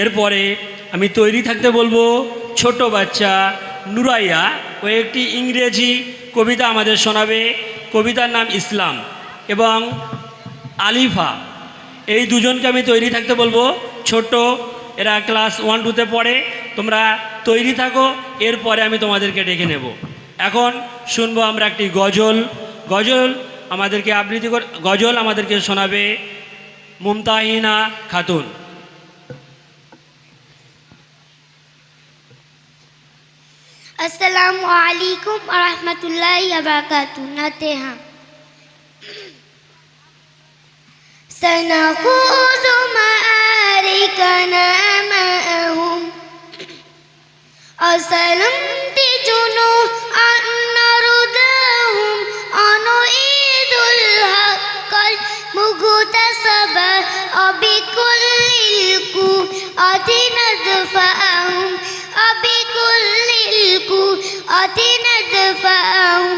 এরপরে আমি তৈরি থাকতে বলবো ছোট বাচ্চা নুরাইয়া, ও একটি ইংরেজি কবিতা আমাদের শোনাবে। কবিতার নাম ইসলাম। এবং আলিফা, এই দুজনকে আমি তৈরি থাকতে বলবো। ছোট, এরা ক্লাস 1-2-তে পড়ে। তোমরা তৈরি থাকো, এরপরে আমি তোমাদেরকে ডেকে নেব। এখন শুনবো আমরা একটি গজল। গজল আমাদেরকে শোনাবে মুমতাহিনা খাতুন। अस्सलामु अलैकुम व रहमतुल्लाहि व बरकातुहू। नाते हैं सनखुज़ु मआरिकना मअहुम असलमति जुनूअन नरुदहुम अनुईदुल हक़्क़ल मुगतसबा अबिकुल्लिल कुअति नदफअहुम अबिकुल्लिल कुअति नदफअहुम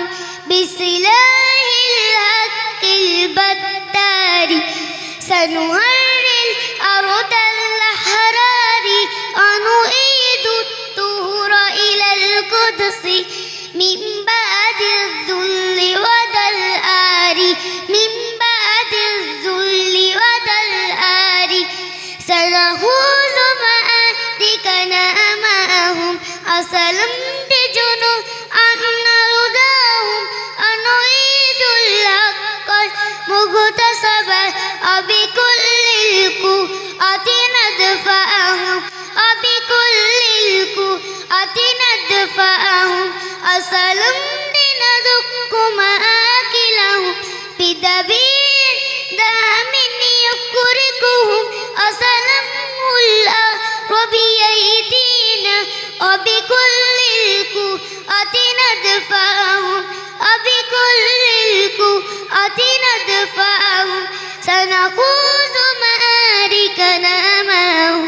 बिसिलाहिल हक़्क़िल बत्तारि सनुहर्रिल अरदल अहरारि अनुईदु الطهر إلى القدس من بعد الذل والآر من بعد الذل والآر سنخوض مآركنا معهم أسلمت جنوعا نرضاهم أنعيد الحق المغتصبا وبكل القوة ندفعهم وبكل القوة ندفعهم أسلمت ندق مآكلهم بدبير دام يكركهم أسلم الأرض بأيدينا وبكل القوة ندفعهم وبكل القوة ندفعهم سنخوض مآركنا معهم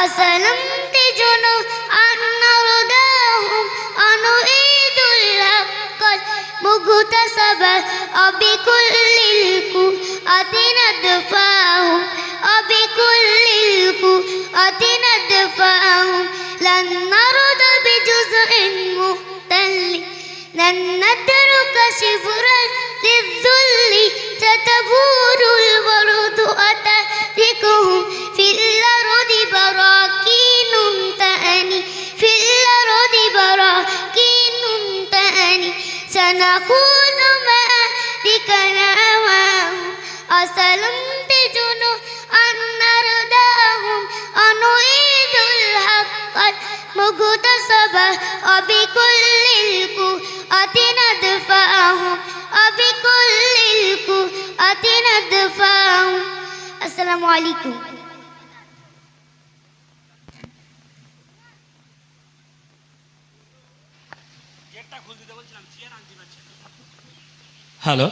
أسلمت جنوعا نرضاهم أنعيد الحق المغتصبا وبكل القوة ندفعهم وبكل القوة ندفعهم لن نرضى بجزء مختل لن نترك شبرا للذل ستبور الورد أتركهم في الأرض براكين تأني في الأرض براكين تأني سنخوض مآركنا معهم أسلمت جنوعا نرضاهم أنعيد الحق المغتصبا وبكل القوة ندفعهم وبكل القوة ندفعهم السلام عليكم হ্যালো,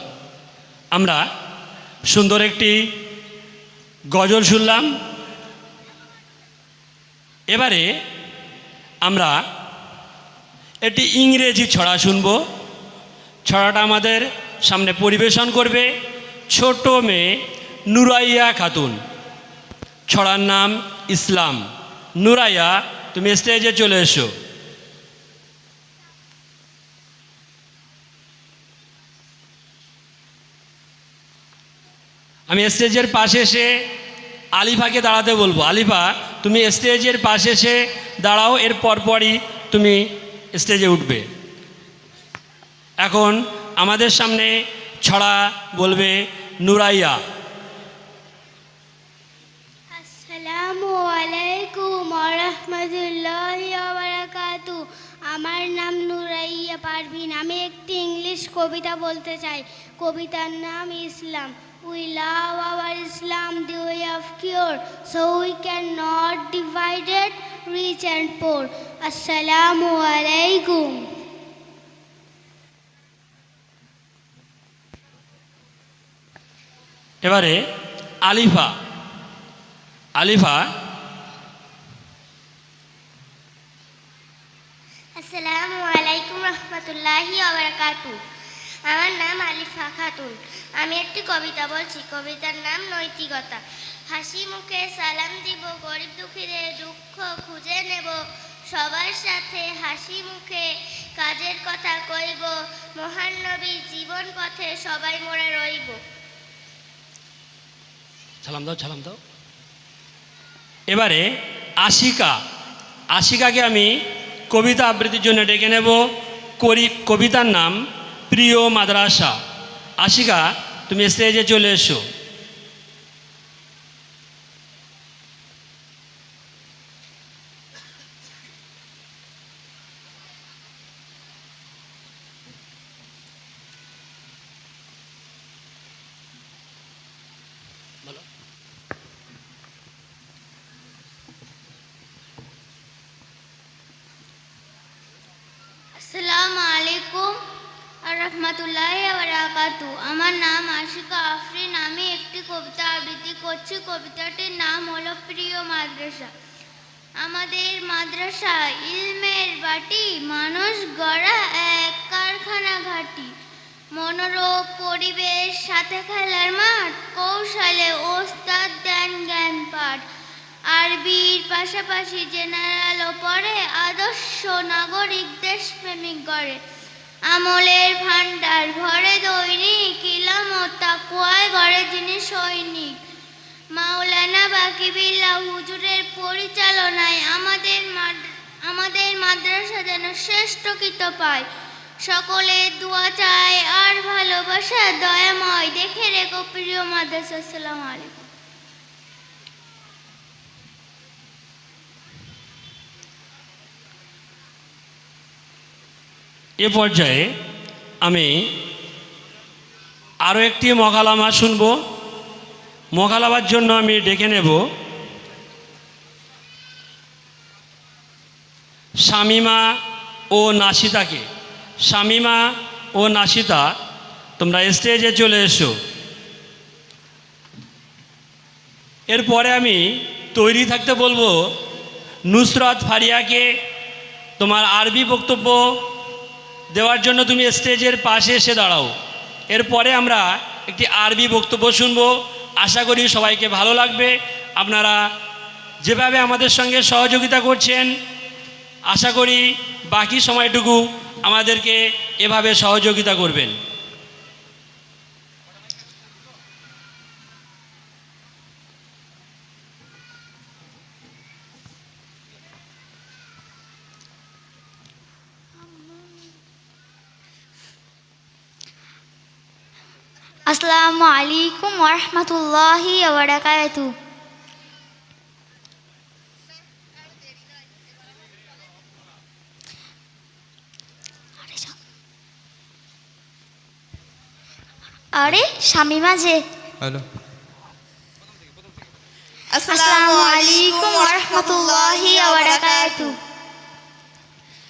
আমরা সুন্দর একটি গজল শুনলাম। এবারে আমরা একটি ইংরেজি ছড়া শুনব। ছড়াটা আমাদের সামনে পরিবেশন করবে ছোট মেয়ে নুরাইয়া খাতুন। ছড়ার নাম ইসলাম। নুরাইয়া, তুমি স্টেজে চলে এসো। আমি স্টেজের পাশে এসে আলিফাকে দাঁড়াতে বলবো। আলিফা, তুমি স্টেজের পাশে এসে দাঁড়াও, এর পরপরই তুমি স্টেজে উঠবে। এখন আমাদের সামনে ছড়া বলবে নুরাইয়া। আসসালামু আলাইকুম ওয়া রাহমাতুল্লাহি ওয়া বারাকাতুহু। আমার নাম নুরাইয়া পারভিন। আমি একটি ইংলিশ কবিতা বলতে চাই। কবিতার নাম ইসলাম। We love our Islam, the way of cure, so we cannot divide it, rich and poor. Assalamu alaikum. এবারে আলিফা। আলিফা, আসসালামু আলাইকুম রহমতুল্লাহি ওয়া বারাকাতুহু। আমার নাম আলিফা খাতুন। আমি একটি কবিতা বলছি। কবিতার নাম নৈতিকতা। হাসি মুখে সালাম দিব, গরিব দুঃখীদের দুঃখ খুঁজে নেব, সবার সাথে হাসি মুখে কাজের কথা কইব, মহান নবীর জীবন পথে সবাই মোরা রইব। সালাম দাও, সালাম দাও। এবারে আশিকা। আশিকাকে আমি কবিতা আবৃত্তির জন্য ডেকে নেব। কবিতার নাম প্রিয় মাদ্রাসা। আশিকা, তুমি স্টেজে চলে এসো। আসসালামু আলাইকুম আর রহমতুল্লাহি ওয়া বারাকাতু। আমার নাম আশিকা আফরিন। আমি একটি কবিতা আবৃত্তি করছি। কবিতাটির নাম হলো প্রিয় মাদ্রাসা। আমাদের মাদ্রাসা ইলমের বাটি, মানুষ গড়া এক কারখানা ঘাটি। মনোরম পরিবেশ, সাথে খেলার মাঠ, কৌশলে ওস্তাদ দেন জ্ঞান পাঠ। আরবির পাশাপাশি জেনারেলও পড়ে, আদর্শ নাগরিক দেশপ্রেমিক গড়ে। আমলের ভান্ডার ভরে দৈনিক, ইলম ও তাকওয়ায় গড়ে যিনি সৈনিক। মাওলানা বাকিবিল্লাহ হুজুরের পরিচালনায় আমাদের মাদ্রাসা যেন শ্রেষ্ঠকৃত পায়। সকলের দোয়া চাই আর ভালোবাসা, দয়াময় দেখে রেখো প্রিয় মাদ্রাসা। আসসালামু আলাইকুম। এ পর্যায়ে আমি আরও একটি মকালামা শুনব। মকালামার জন্য আমি ডেকে নেব শামিমা ও নাশিতাকে। শামিমা ও নাশিতা, তোমরা স্টেজে চলে এসো। এরপরে আমি তৈরি থাকতে বলবো নুসরাত ফারিয়াকে। তোমার আরবি বক্তব্য দেওয়ার জন্য তুমি স্টেজের পাশে এসে দাঁড়াও। এরপরে আমরা একটি আরবি বক্তব্য শুনব। আশা করি সবাইকে ভালো লাগবে। আপনারা যেভাবে আমাদের সঙ্গে সহযোগিতা করছেন, আশা করি বাকি সময়টুকু আমাদেরকে এভাবে সহযোগিতা করবেন। আসসালামু আলাইকুম ওয়া রাহমাতুল্লাহি ওয়া বারাকাতুহু। আরে শামিমা যে। হ্যালো, আসসালামু আলাইকুম ওয়া রাহমাতুল্লাহি ওয়া বারাকাতুহু।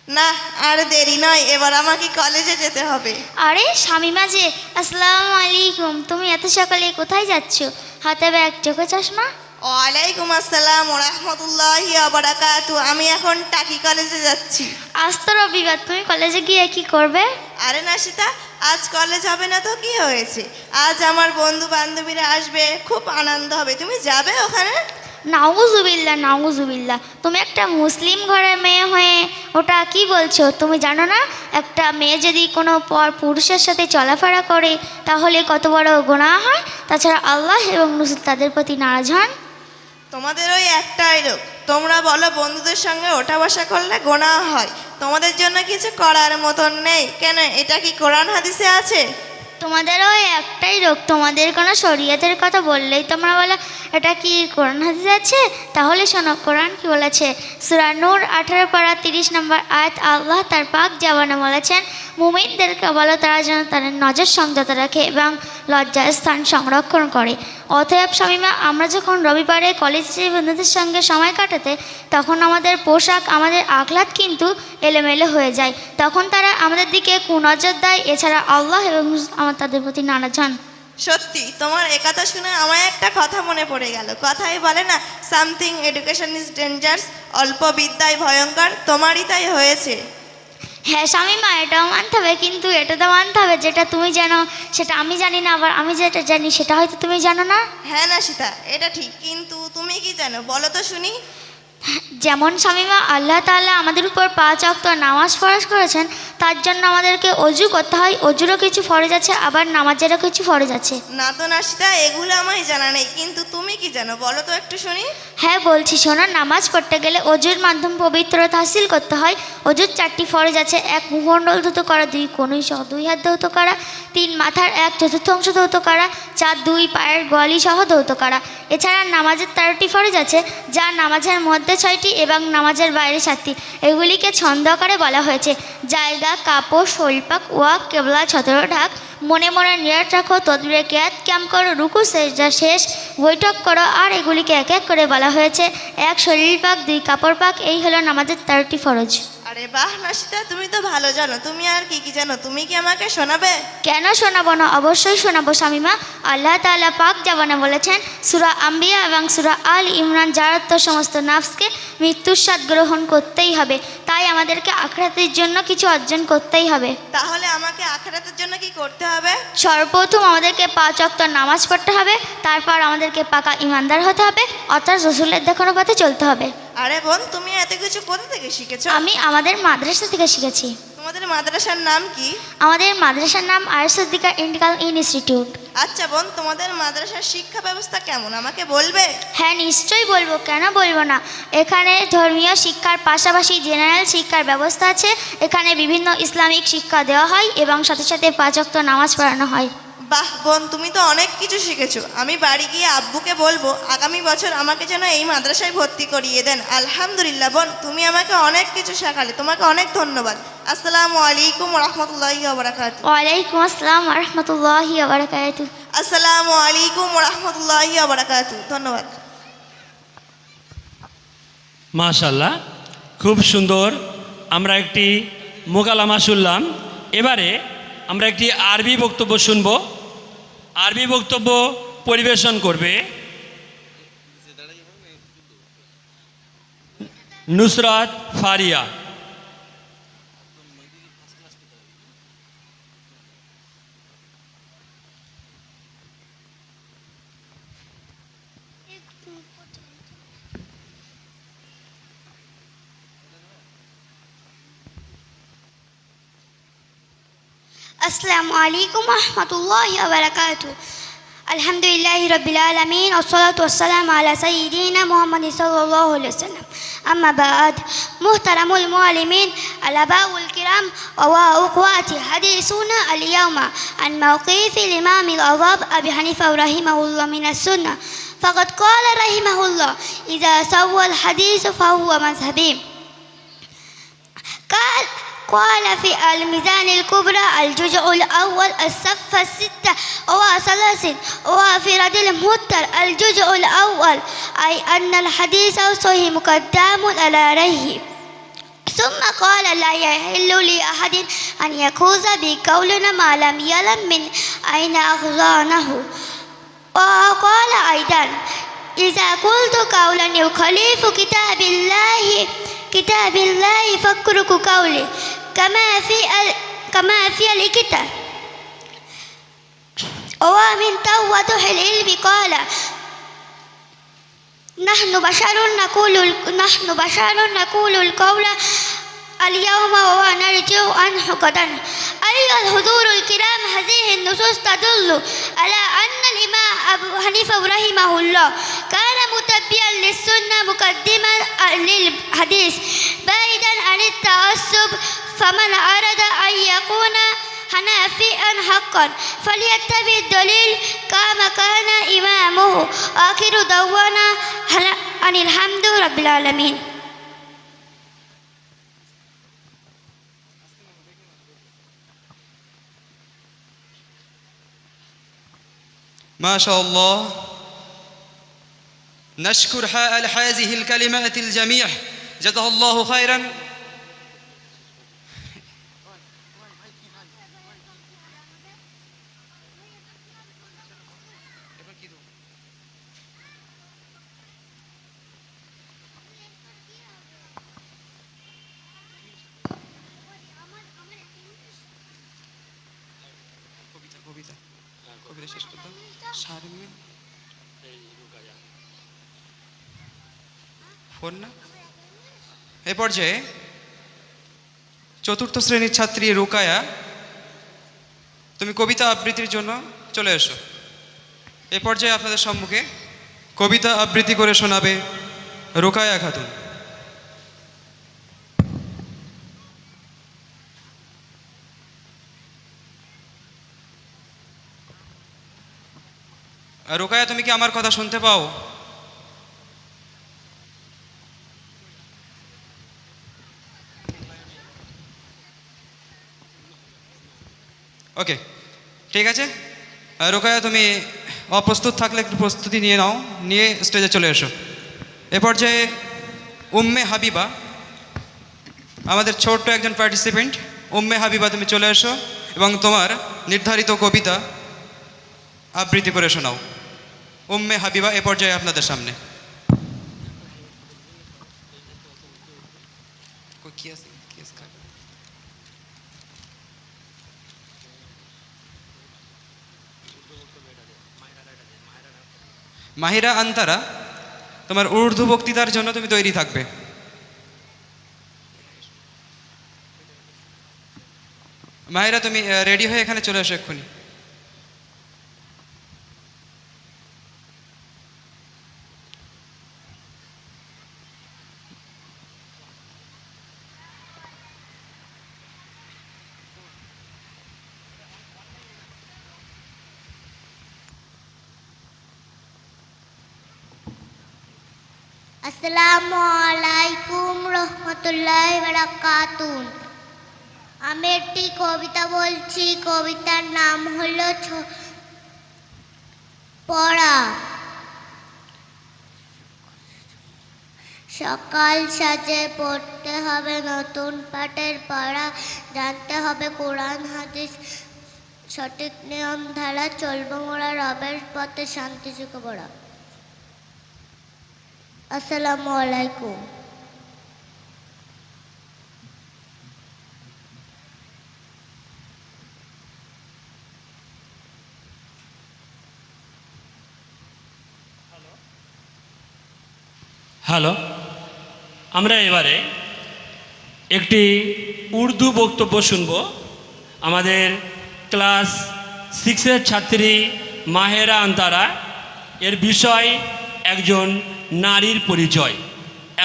না, আর দেরি নয়, এবার আমাকে কলেজে যেতে হবে। আরে শামিমা যে, আসসালামু আলাইকুম। তুমি এত সকালে কোথায় যাচ্ছ? হাতে ব্যাগ, চোখে চশমা? ওয়ালাইকুম আসসালাম ওয়া রাহমাতুল্লাহি ওয়া বারাকাতুহু। আমি এখন টাকি কলেজে যাচ্ছি। আজ তো রবিবার, তুমি কলেজে গিয়ে কি করবে? আরে নাশিতা, আজ কলেজ হবে না তো কি হয়েছে? আজ আমার বন্ধু বান্ধবীরা আসবে, খুব আনন্দ হবে। তুমি যাবে ওখানে? নাউজুবিল্লাহ, নাউজুবিল্লাহ। তুমি একটা মুসলিম ঘরের মেয়ে হয়ে ওটা কি বলছো? তুমি জানো না একটা মেয়ে যদি কোনো পুরুষের সাথে চলাফেরা করে তাহলে কত বড় গুনাহ হয়? তাছাড়া আল্লাহ এবং রাসূল তাদের প্রতি নারাজ হন। তোমাদের ওই একটাই রোগ, তোমরা বলো বন্ধুদের সঙ্গে ওঠা বসা করলে গোনাহ হয়। তোমাদের জন্য কিছু করার মতন নেই। কেন, এটা কি কোরআন হাদিসে আছে? তোমাদের ওই একটাই রোগ, তোমাদের কোনো শরীয়তের কথা বললেই তোমরা বলো এটা কি কোরআন হাদিসে আছে। তাহলে শোনো কোরআন কি বলেছে। সূরা নূর 18 পারা 30 নম্বর আয়াত। আল্লাহ তার পাক জবানে বলেছেন, মুমিনদেরকে বলো তারা যেন তাদের নজর সংযত রাখে এবং লজ্জার স্থান সংরক্ষণ করে। অতএব শামিমা, আমরা যখন রবিবারে কলেজে বন্ধুদের সঙ্গে সময় কাটাতে, তখন আমাদের পোশাক, আমাদের আখলাক কিন্তু এলোমেলো হয়ে যায়। তখন তারা আমাদের দিকে কুনজর দেয়। এছাড়া আল্লাহ এবং আমার তাদের প্রতি নারাজ হন। সত্যি, তোমার এ কথা শুনে আমার একটা কথা মনে পড়ে গেল। কথাই বলে না, সামথিং এডুকেশন ইজ ডেঞ্জারাস, অল্প বিদ্যায় ভয়ঙ্কর। তোমারই তাই হয়েছে। হ্যাঁ শামিমা, এটাও মানতে হবে, কিন্তু এটা তো মানতে হবে যেটা তুমি জানো সেটা আমি জানি না, আবার আমি যেটা জানি সেটা হয়তো তুমি জানো না। হ্যাঁ নাশিতা, এটা ঠিক, কিন্তু তুমি কি জানো বলো তো শুনি। যেমন শামীমা, আল্লাহ তাআলা আমাদের উপর 5 ওয়াক্ত নামাজ ফরজ করেছেন, তার জন্য আমাদেরকে অজু করতে হয়। অজুরও কিছু ফরজ আছে, আবার নামাজেরও কিছু ফরজ আছে। না তো নাসিদা, এগুলো আমায় জানা নেই, কিন্তু তুমি কি জানো বলো তো একটু শুনি। হ্যাঁ বলছি শোনো, নামাজ পড়তে গেলে অজুর মাধ্যমে পবিত্রতা হাসিল করতে হয়। অজুর 4টি ফরজ আছে: 1 মুখমণ্ডল ধৌত করা, 2 কনুই সহ 2 হাত ধৌত করা, 3 মাথার 1/4 ধৌত করা, 4 2 পায়ের গোয়ালি সহ ধৌত করা। এছাড়া নামাজের 13টি ফরজ আছে, যা নামাজের মধ্যে 6টি এবং নামাজের বাইরে 7টি। এগুলিকে ছন্দ আকারে বলা হয়েছে: জায়গা, কাপড়, শৈলপাক, ওয়াক, কেবলা, ছত্র ঢাক। মনে মনে নিয়ত রাখো, তদবিরে কিয়াত ক্যাম করো, রুকু সেজদা শেষ, বৈঠক করো। আর এগুলিকে এক এক করে বলা হয়েছে: 1 শরীর পাক, 2 কাপড় পাক। এই হলো নামাজের 13টি ফরজ। আরে বাহ নাসিদা, তুমি তো ভালো জানো। তুমি আর কি কি জানো, তুমি কি আমাকে শোনাবে? কেন শোনাবো না, অবশ্যই শোনাবো শামীমা। আল্লাহ তাআলা পাক জাবানে বলেছেন, সূরা আম্বিয়া এবং সূরা আল ইমরান, যার অর্থ সমস্ত নাফসকে মৃত্যুর স্বাদ গ্রহণ করতেই হবে, তাই আমাদেরকে আখিরাতের জন্য কিছু অর্জন করতেই হবে। তাহলে আমাকে আখিরাতের জন্য কি করতে হবে? সর্বপ্রথম আমাদেরকে 5 ওয়াক্ত নামাজ পড়তে হবে, তারপর আমাদেরকে পাকা ইমানদার হতে হবে, অর্থাৎ রাসূলের দেখানো পথে চলতে হবে। আরে বোন, তুমি এত কিছু কোথা থেকে শিখেছো? আমি আমাদের মাদ্রাসা থেকে শিখেছি। তোমাদের মাদ্রাসার নাম কি? আমাদের মাদ্রাসার নাম আয়েশা সিদ্দিকা ইন্টিগ্রাল ইনস্টিটিউট। আচ্ছা বোন, তোমাদের মাদ্রাসার শিক্ষা ব্যবস্থা কেমন আমাকে বলবে? হ্যাঁ নিশ্চয়ই বলবো, কেন বলবো না। এখানে ধর্মীয় শিক্ষার পাশাপাশি জেনারেল শিক্ষার ব্যবস্থা আছে। এখানে বিভিন্ন ইসলামিক শিক্ষা দেওয়া হয় এবং সাথে সাথে 5 ওয়াক্ত নামাজ পড়ানো হয়। বাহ বোন, তুমি তো অনেক কিছু শিখেছো। আমি বাড়ি গিয়ে আব্বুকে বলবো আগামী বছর আমাকে যেন এই মাদ্রাসায় ভর্তি করিয়ে দেন। আলহামদুলিল্লাহ বোন, তুমি আমাকে অনেক কিছু শেখালে, তোমাকে অনেক ধন্যবাদ। আসসালামু আলাইকুম রহমতুল্লাহি ওয়া বারাকাতুহু। ওয়ালাইকুম আসসালাম ওয়া রাহমাতুল্লাহি ওয়া বারাকাতুহু। আসসালামু আলাইকুম রহমতুল্লাহি ওয়া বারাকাতুহু। ধন্যবাদ। মাশাল্লাহ, খুব সুন্দর। আমরা একটি মোকালামা শুনলাম। এবারে আমরা একটি আরবি বক্তব্য শুনব। আরবি বক্তব্য পরিবেশন করবে নুসরাত ফারিয়া। আসসালামু আলাইকুম রহমতুল্লাহি ওয়া বারাকাতুহু। আলহামদুলিল্লাহি রাব্বিল আলামিন, ওয়াসসালাতু ওয়াসসালামু আলা সাইয়্যিদিনা মুহাম্মাদিন সাল্লাল্লাহু আলাইহি ওয়াসাল্লাম। আম্মা বা'দ। মুহতারামুল মুআল্লিমিন, আলাবাউল কিরাম ওয়া আখওয়াতি, হাদিসুনা আল-ইয়াওমা আন মাওকিফ الإمام الأعظم أبي حنيفة رحمه الله من السنة. فقد قال رحمه الله: إذا سوى الحديث فهو مذهبي. قال في الميزان الكبرى الجزء الأول الصفحة 36 وفي رد المهتر الجزء الأول، أي أن الحديث صحيح مقدم على ريه. ثم قال: لا يحل لأحد أن يأخذ بقولنا ما لم يعلم من أين أخذناه. وقال أيضا: إذا قلت قولا يخالف كتاب الله فاتركوا قولي كما في الكتاب. ومن توضح العلم قال: نحن بشر نقول القول اليوم ونرجع عنه غدا. أيها الحضور الكرام، هذه النصوص تدل على أن الإمام أبو حنيفة رحمه الله كان متبعا للسنة مقدما للحديث بعيدا عن التعصب. فمن أراد أن يكون حنفيا حقا فليتبع الدليل كما كان إمامه. آخر دعوانا أن الحمد رب العالمين. ما شاء الله. نشكر حائل هذه الكلمات الجميع، جزاه الله خيرا. কবিতা শেষ করতে শারমিন ফোন না। এ পর্যায়ে চতুর্থ শ্রেণীর ছাত্রী রুকায়া, তুমি কবিতা আবৃত্তির জন্য চলে এসো। এ পর্যায়ে আপনাদের সম্মুখে কবিতা আবৃত্তি করে শোনাবে রুকায়া খাতুন। রুকায়া, তুমি কি আমার কথা শুনতে পাও? ওকে, ঠিক আছে। রুকায়া, তুমি অপ্রস্তুত থাকলে একটু প্রস্তুতি নিয়ে নাও, নিয়ে স্টেজে চলে এসো। এ পর্যায়ে উম্মে হাবিবা, আমাদের ছোট্ট একজন পার্টিসিপেন্ট। উম্মে হাবিবা, তুমি চলে এসো এবং তোমার নির্ধারিত কবিতা আবৃত্তি করে শোনাও। উম্মে হাবিবা এ পর্যায়ে আপনাদের সামনে। মাহিরা আন্তারা, তোমার উর্দু বক্তৃতার জন্য তুমি তৈরি থাকবে। মাহিরা, তুমি রেডি হয়ে এখানে চলে এসো এক্ষুনি। আসসালামু আলাইকুম রহমতুল্লাহি ওয়া বারাকাতুহু। আমি একটি কবিতা বলছি। কবিতার নাম হলো পড়া। সকাল সাজে পড়তে হবে নতুন পাঠের পড়া, জানতে হবে কোরআন হাদিস সঠিক নিয়ম ধারা, চলবো মোরা রবের পথে শান্তি সুখে পড়া। আসসালামু আলাইকুম। হ্যালো, আমরা এবারে একটি উর্দু বক্তব্য শুনব। আমাদের ক্লাস 6-এর ছাত্রী মাহেরা আন্তারা, এর বিষয় একজন নারীর পরিচয়।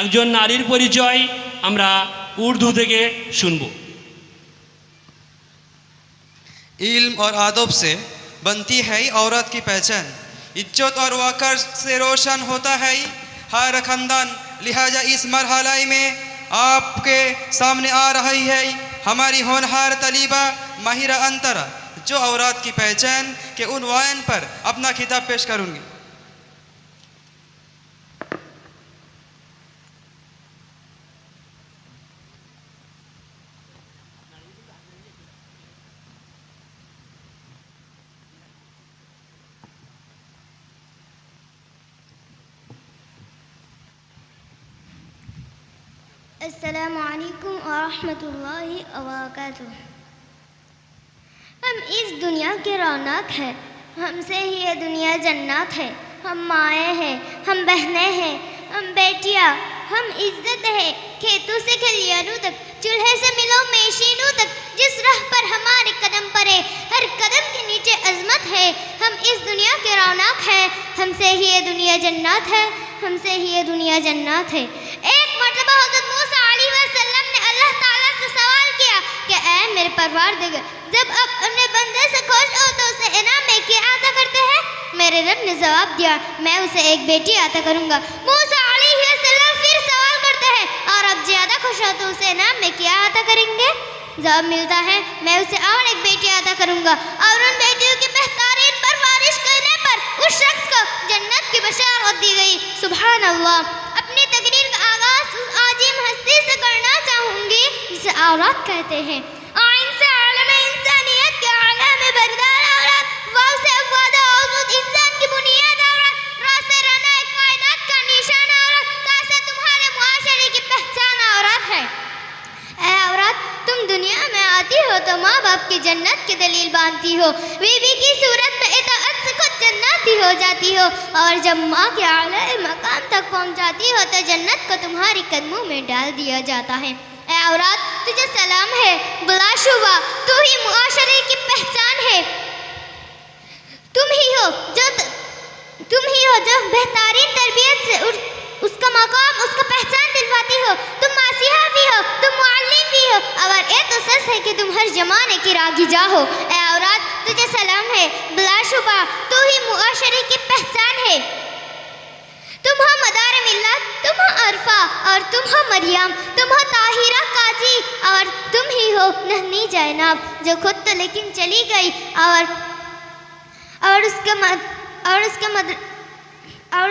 একজন নারীর পরিচয় আমরা উর্দু থেকে শুনব। इल्म और आदब से बनती है औरत की पहचान, इज्जत और वक़ार से रोशन होता है हर ख़ानदान। लिहाजा इस मरहले में आपके सामने आ रही है हमारी होनहार तलीबा माहिरा अंतरा, जो औरत की पहचान के उन्वान पर अपना खिताब पेश करूँगी। अस्सलामु अलैकुम व रहमतुल्लाहि व बरकातुहू। हम इस दुनिया के रौनक हैं, हमसे ही ये दुनिया जन्नत है। हम माएँ हैं, हम बहनें हैं, हम बेटियाँ, हम इज्जत है। खेतों से खलियानों तक, चूल्हे से मिलो मेशीनों तक, जिस राह पर हमारे कदम पड़े हर कदम के नीचे अजमत है। हम इस दुनिया के रौनक हैं, हमसे ही ये दुनिया जन्नत है, हमसे ही ये दुनिया जन्नत है। एक मरतबा हज़रत मूसा अलैहिस्सलाम ने अल्लाह ताला से सवाल किया कि ऐ मेरे परवरदिगार, जब आप अपने बंदे से खुश हो तो उसे इनाम में क्या अता करते हैं? मेरे रब ने जवाब दिया, मैं उसे एक बेटी अता करूँगा। मूसा अलैहिस्सलाम फिर सवाल करते हैं, और अब ज़्यादा खुश हो तो उसे इनाम में क्या अता करेंगे? जवाब मिलता है, मैं उसे और एक बेटी अता करूँगा, और उन बेटियों की बेहतरीन परवरिश करने पर उस शख्स को जन्नत की बशारत दी गई। सुभान अल्लाह। अपनी तकरीर का आगाज़ उस आजिम हस्ती से करना चाहूँगी जिसे औरत कहते हैं। आइन से आलम इंसानियत के आला में बरदार औरत, वाव से अफवादा औजूद इंसान की बुनियाद औरत, रा से रना कायनात का निशान औरत, ता से तुम्हारे मुआशरे की पहचान औरत है। ऐ औरत, तुम दुनिया में आती हो तो माँ बाप की जन्नत की दलील दिल बांधती हो, बीवी की सूरत में इताअत से खुद जन्नती हो जाती हो, और जब माँ के आला मकाम तक पहुँच जाती हो तो जन्नत को तुम्हारे कदमों में डाल दिया जाता है। ए औरत, तुझे सलाम है, बिलाशुबा तू ही मुआशरे की पहचान है। तुम ही हो जो बेहतरीन तरबियत से उसका मकाम, उसका पहचान दिलवाती हो। तुम मासिहा भी हो, तुम मुअल्लिम भी हो, और ये तो सच है कि तुम हर जमाने की रागिजा हो। ए औरत, तुझे सलाम है, बिलाशुबा तू ही मुआशरे की पहचान है। तुम हो मदार मिल्लत, तुम हो अरफा, और तुम हो मरियम, तुम हो ताहिरा काजी, और तुम ही हो नहनी जैनब जो खुद तो लेकिन चली गई और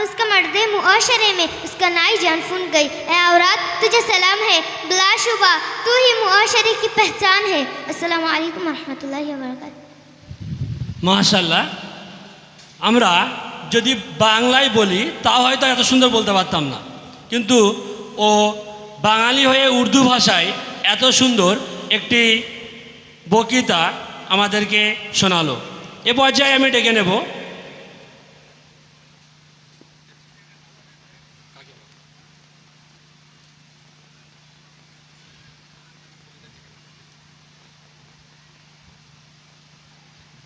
उसका मर्दे मुआशरे में उसका नाई जान फून गई। ए औरत, तुझे सलाम है, बिलाशुबा तू ही मुआशरे की पहचान है। अस्सलामु अलैकुम रहमतुल्लाहि व बरकातहू। মাশাআল্লাহ, আমরা যদি বাংলায় বলি তাও হয়তো এত সুন্দর বলতে পারতাম না, কিন্তু ও বাঙালি হয়ে উর্দু ভাষায় এত সুন্দর একটি বক্তৃতা আমাদেরকে শোনালো। এ পর্যায়ে আমি ডেকে নেব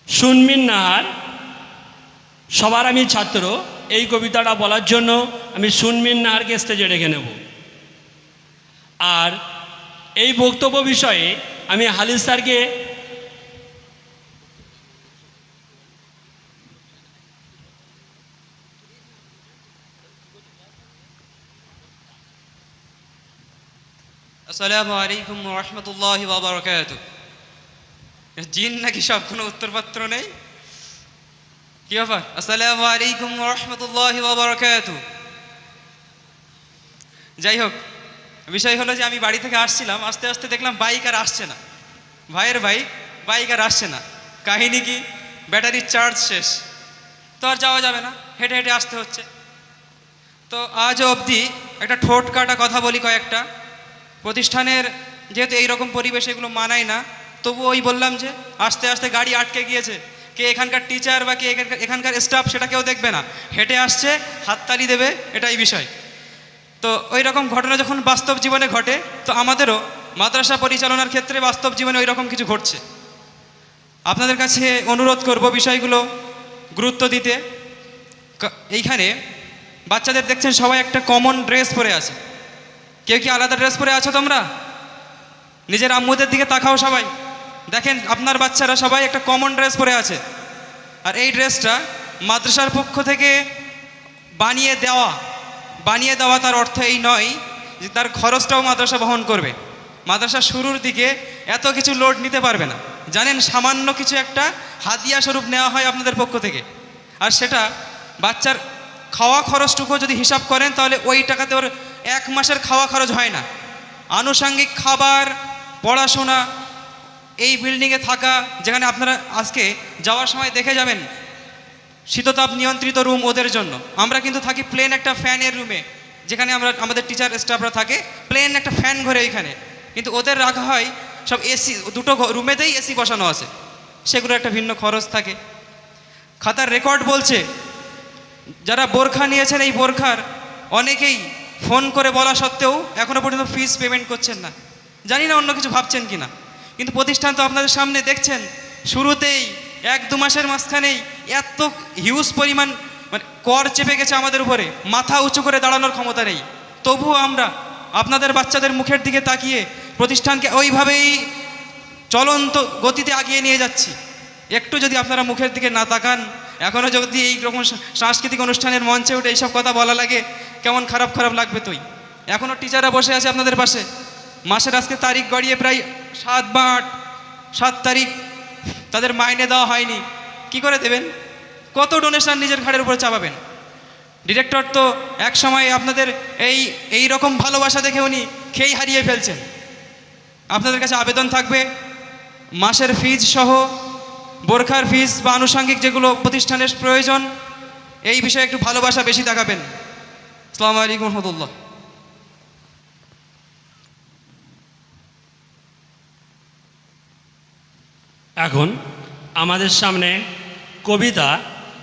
সুনমিন নাহার। সবার আমি ছাত্র, এই কবিতাটা বলার জন্য আমি সুনমিন নাহারকে স্টেজে ডেকে নেব। আর এই বক্তব্য বিষয়ে আমি হালিল স্যারকে আসসালামু আলাইকুম ওয়া রাহমাতুল্লাহি ওয়া বারাকাতুহু। জিন নাকি সব, কোনো উত্তরপত্র নেই, কি ব্যাপার? আসসালামু আলাইকুম ওয়া রাহমাতুল্লাহি ওয়া বারাকাতুহু। যাই হোক, বিষয় হলো যে আমি বাড়ি থেকে আসছিলাম, আস্তে আস্তে দেখলাম বাইক আর আসছে না, ভাইয়ের বাইক আর আসছে না। কাহিনী কি? ব্যাটারির চার্জ শেষ, তো আর যাওয়া যাবে না, হেঁটে হেঁটে আসতে হচ্ছে। তো আজও অবধি একটা ঠোঁট কাটা কথা বলি কয়েকটা। প্রতিষ্ঠানের যেহেতু এইরকম পরিবেশ এগুলো মানায় না, তবু ওই বললাম যে আস্তে আস্তে গাড়ি আটকে গিয়েছে, কে এখানকার টিচার বা কে এখানকার স্টাফ সেটা কেউ দেখবে না, হেঁটে আসছে, হাততালি দেবে, এটাই বিষয়। তো ওই রকম ঘটনা যখন বাস্তব জীবনে ঘটে, তো আমাদেরও মাদ্রাসা পরিচালনার ক্ষেত্রে বাস্তব জীবনে ওই রকম কিছু ঘটছে। আপনাদের কাছে অনুরোধ করব বিষয়গুলো গুরুত্ব দিতে। এইখানে বাচ্চাদের দেখছেন সবাই একটা কমন ড্রেস পরে আছে। কেউ কি আলাদা ড্রেস পরে আছো তোমরা? নিজের আম্মুদের দিকে তাকাও সবাই, দেখেন আপনার বাচ্চারা সবাই একটা কমন ড্রেস পরে আছে। আর এই ড্রেসটা মাদ্রাসার পক্ষ থেকে বানিয়ে দেওয়া, তার অর্থ এই নয় যে তার খরচটাও মাদ্রাসা বহন করবে। মাদ্রাসা শুরুর দিকে এত কিছু লোড নিতে পারবে না, জানেন, সামান্য কিছু একটা হাদিয়া স্বরূপ নেওয়া হয় আপনাদের পক্ষ থেকে। আর সেটা বাচ্চার খাওয়া খরচটুকু যদি হিসাব করেন তাহলে ওই টাকাতে ওর 1 মাসের খাওয়া খরচ হয় না। আনুষঙ্গিক খাবার, পড়াশোনা, এই বিল্ডিংয়ে থাকা, যেখানে আপনারা আজকে যাওয়ার সময় দেখে যাবেন শীততাপ নিয়ন্ত্রিত রুম ওদের জন্য। আমরা কিন্তু থাকি প্লেন একটা ফ্যানের রুমে, যেখানে আমাদের টিচার স্টাফরা থাকে, প্লেন একটা ফ্যান ঘরে ওইখানে, কিন্তু ওদের রাখা হয় সব এসি, দুটো রুমেতেই এসি বসানো আছে, সেগুলো একটা ভিন্ন খরচ থাকে। খাতার রেকর্ড বলছে যারা বোরখা নিয়েছেন, এই বোরখার অনেকেই ফোন করে বলা সত্ত্বেও এখনও পর্যন্ত ফিস পেমেন্ট করছেন না। জানি না অন্য কিছু ভাবছেন কি না, কিন্তু প্রতিষ্ঠান তো আপনাদের সামনে দেখছেন, শুরুতেই 1-2 মাসের মাঝখানেই এত হিউজ পরিমাণ মানে কর চেপে গেছে আমাদের উপরে, মাথা উঁচু করে দাঁড়ানোর ক্ষমতা নেই। তবুও আমরা আপনাদের বাচ্চাদের মুখের দিকে তাকিয়ে প্রতিষ্ঠানকে ওইভাবেই চলন্ত গতিতে আগিয়ে নিয়ে যাচ্ছি। একটু যদি আপনারা মুখের দিকে না তাকান, এখনও যদি এই রকম সাংস্কৃতিক অনুষ্ঠানের মঞ্চে উঠে এইসব কথা বলা লাগে, কেমন খারাপ লাগবে। তুই এখনও টিচাররা বসে আছে আপনাদের পাশে, মাসের আজকে তারিখ গড়িয়ে প্রায় 7 বা 7 তারিখ, তাদের মাইনে দেওয়া হয়নি, কি করে দেবেন? কত ডোনেশন নিজের ঘাড়ের উপরে চাপাবেন? ডিরেক্টর তো এক সময় আপনাদের এই রকম ভালোবাসা দেখে উনি খেই হারিয়ে ফেলছেন। আপনাদের কাছে আবেদন থাকবে, মাসের ফিজ সহ বোরখার ফিজ বা আনুষঙ্গিক যেগুলো প্রতিষ্ঠানের প্রয়োজন, এই বিষয়ে একটু ভালোবাসা বেশি দেখাবেন। আসসালামু আলাইকুম রহমতুল্লাহ। এখন আমাদের সামনে কবিতা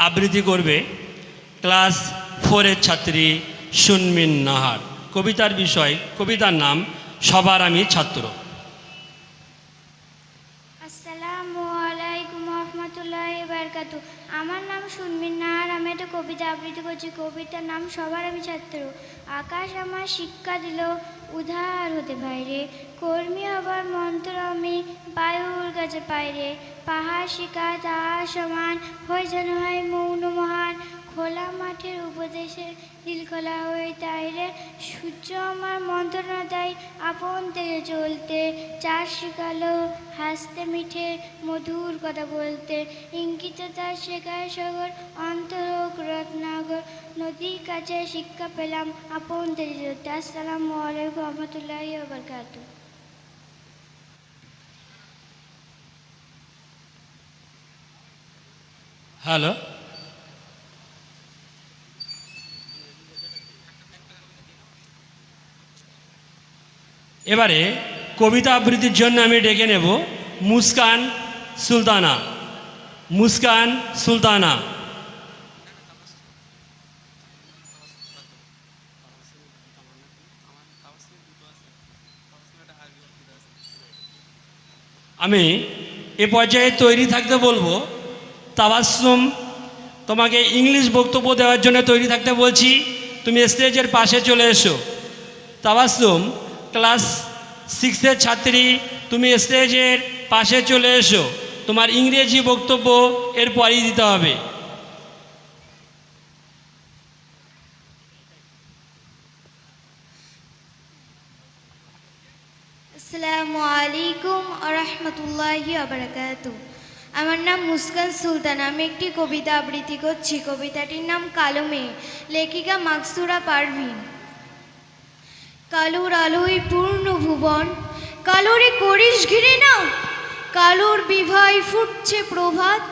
আবৃত্তি করবে ক্লাস 4-এর ছাত্রী সুনমিন নাহার। কবিতার বিষয়, কবিতার নাম সবার আমি ছাত্র। আসসালামু আলাইকুম রহমতুল্লাহি বারাকাতু। আমার নাম সুনমিন নাহার, আমি একটা কবিতা আবৃত্তি করছি। কবিতার নাম সবার আমি ছাত্র। আকাশ আমার শিক্ষা দিল উধার হতে বাইরে, কর্মী হবার মন্ত্র আমি বায়ুর কাছে পাইরে। পাহাড় শিখা তাহার সমান হয়ে যেন হয় মৌন মহান, খোলা মাঠের উপদেশে দিল খোলা হয়ে তাইরে। সূর্য আমার মন্ত্রণা দেয় আপন থেকে চলতে, চার শিখালো হাসতে মিঠে মধুর কথা বলতে। ইঙ্গিত তার শেখায় সাগর অন্তরক রত্নাগর, নদীর কাছে শিক্ষা পেলাম আপন থেকে চলতে। আসসালামু আলাইকুম রহমতুল্লাহি ওয়া বারাকাতুহু। হ্যালো, এবারে কবিতা আবৃত্তির জন্য আমি ডেকে নেব মুস্কান সুলতানা। মুস্কান সুলতানা। আমি এ পর্যায়ে তৈরি থাকতে বলবো। তাবাসসুম, তোমাকে ইংলিশ বক্তব্য দেওয়ার জন্য তৈরি থাকতে বলছি। তুমি স্টেজের পাশে চলে এসো। তাবাসসুম, ক্লাস 6-এর ছাত্রী, তুমি স্টেজের পাশে চলে এসো। তোমার ইংরেজি বক্তব্য এরপরই দিতে হবে। আসসালামু আলাইকুম রহমতুল্লাহি বারাকাতু। আমার নাম মুস্কান সুলতানা, আমি একটি কবিতা আবৃত্তি করছি। কবিতাটির নাম কালো মেয়ে, লেখিকা মাকসুরা পারভিন। কালোর আলোয় পূর্ণ ভুবন, কালোরে করিস ঘিরে না, কালোর বিভায় ফুটছে প্রভাত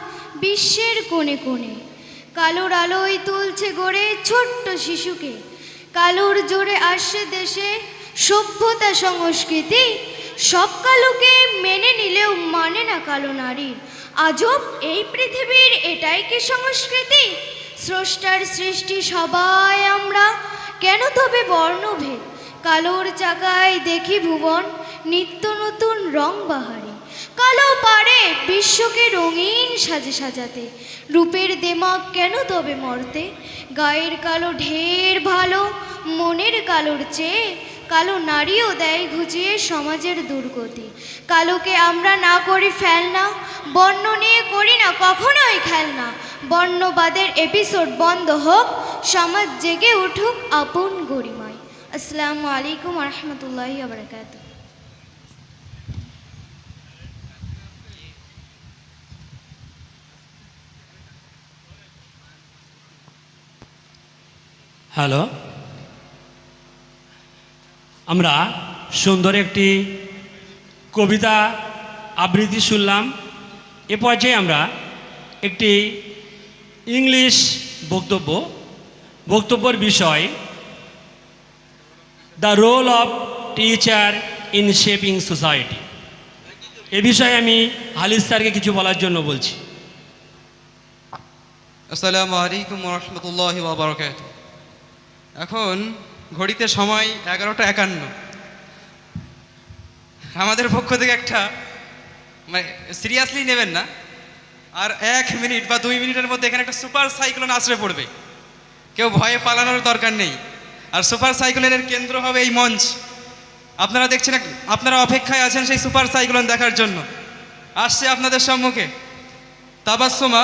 বিশ্বের কোণে কোণে। কালোর আলোয় তুলছে গড়ে ছোট্ট শিশুকে, কালোর জোরে আসছে দেশে সভ্যতা সংস্কৃতি। সব কালোকে মেনে নিলেও মানে না কালো নারীর। আজব এই পৃথিবীর এটাই কি সংস্কৃতি? স্রষ্টার সৃষ্টি সবাই আমরা, কেন তবে বর্ণভেদ? কালোর চাকায় দেখি ভুবন নিত্য নতুন রং বাহারি। কালো পারে বিশ্বকে রঙিন সাজে সাজাতে, রূপের দেমাগ কেন তবে মরতে? গায়ের কালো ঢের ভালো, মনের কালোর চেয়ে কালো নারীও দেয় ঘুচিয়ে সমাজের দুর্গতি। কালোকে আমরা না করি ফেলনা, বর্ণ নিয়ে করি না কখনোই খেলনা। বর্ণবাদের এপিসোড বন্ধ হোক, সমাজ জেগে উঠুক আপন গরিমায়। আসসালামু আলাইকুম রহমতুল্লাহি ওয়া বারাকাতুহু। হ্যালো, আমরা সুন্দর একটি কবিতা আবৃত্তি শুনলাম। এ পর্যায়ে আমরা একটি ইংলিশ বক্তব্যের বিষয় the role of teacher in shaping society. এ বিষয়ে আমি হালিদ স্যারকে কিছু বলার জন্য বলছি। আসসালামু আলাইকুম রহমতুল্লাহি ওয়া বারাকাতুহু। এখন ঘড়িতে সময় 11টা 51। আমাদের পক্ষ থেকে একটা সিরিয়াসলি নেবেন না, আর 1 মিনিট বা 2 মিনিটের মধ্যে এখানে একটা সুপার সাইক্লোন আছড়ে পড়বে। কেউ ভয়ে পালানোর দরকার নেই। আর সুপার সাইক্লোনের কেন্দ্র হবে এই মঞ্চ। আপনারা দেখছেন, আপনারা অপেক্ষায় আছেন সেই সুপার সাইক্লোন দেখার জন্য। আসছে আপনাদের সম্মুখে তাবাসসুমা।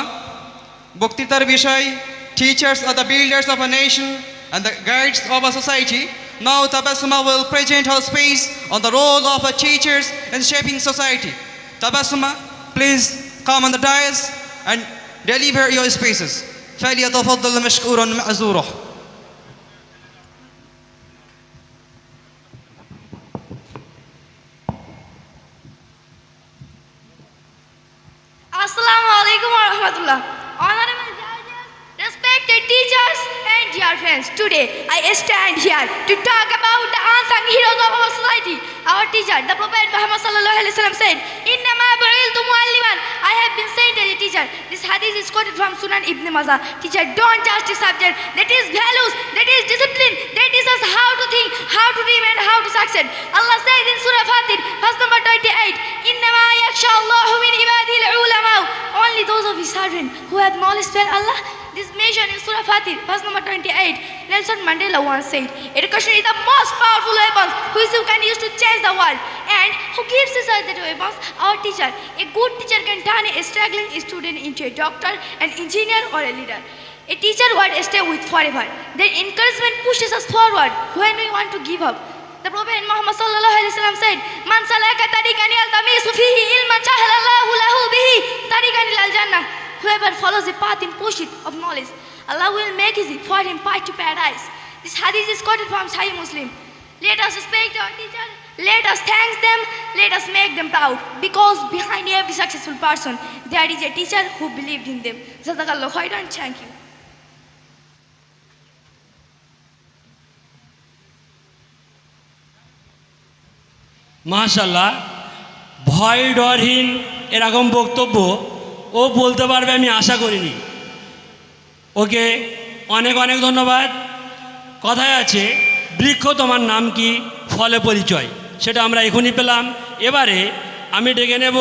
বক্তৃতার বিষয় teachers are the builders of a nation and the guides of a society. Now Tabassuma will present her speech on the role of a teachers in shaping society. Tabassuma, please come on the dais and deliver your speeches. فليتفضل مشكورا معذورا. Assalamu alaikum wa rahmatullah. Honorable judges, respected teachers and dear friends, today I stand here to talk about the unsung heroes of our society. Our teacher, the Prophet Muhammad sallallahu alaihi wasallam said, "Innama bu'iltu bu'ithtu mu'alliman. I have been sent as a teacher. This hadith is quoted from Sunan Ibn Majah. Teacher, don't just a subject. That is values. That is discipline. That is us how to think, how to dream, and how to succeed. Allah says in Surah Fatir, verse number 28, إِنَّمَا يَخْشَى اللَّهُ مِنْ عِبَادِهِ الْعُلَمَاءُ. Only those of His servants who have knowledge fear Allah. This mention in Surah Fatir, verse number 28. Nelson Mandela once said, education is the most powerful weapon which you can use to change the world. And who gives us that weapons? Our teacher. A good teacher can turn a struggling student into a doctor, an engineer, or a leader. A teacher word stay with forever. Their encouragement pushes us forward when we want to give up. The Prophet Muhammad sallallahu alaihi wasallam said, "Man salaka tariqan yaltamisu fihi ilman sahala Allahu lahu bihi tariqan ilal jannah." Whoever follows a path in pursuit of knowledge, Allah will make easy for him path to paradise. This hadith is quoted from Sahih Muslim. Let us respect our teacher. Let us thank them. Let us make them proud. Because behind every successful person, there is a teacher who believed in them. Jazakallahu khairan. Thank you. মাশাআল্লাহ, ভয় ডরহীন এরকম বক্তব্য ও বলতে পারবে আমি আশা করিনি। ওকে অনেক অনেক ধন্যবাদ। কথায় আছে, বৃক্ষ তোমার নাম কি, ফলে পরিচয়। সেটা আমরা এখনই পেলাম। এবারে আমি ডেকে নেব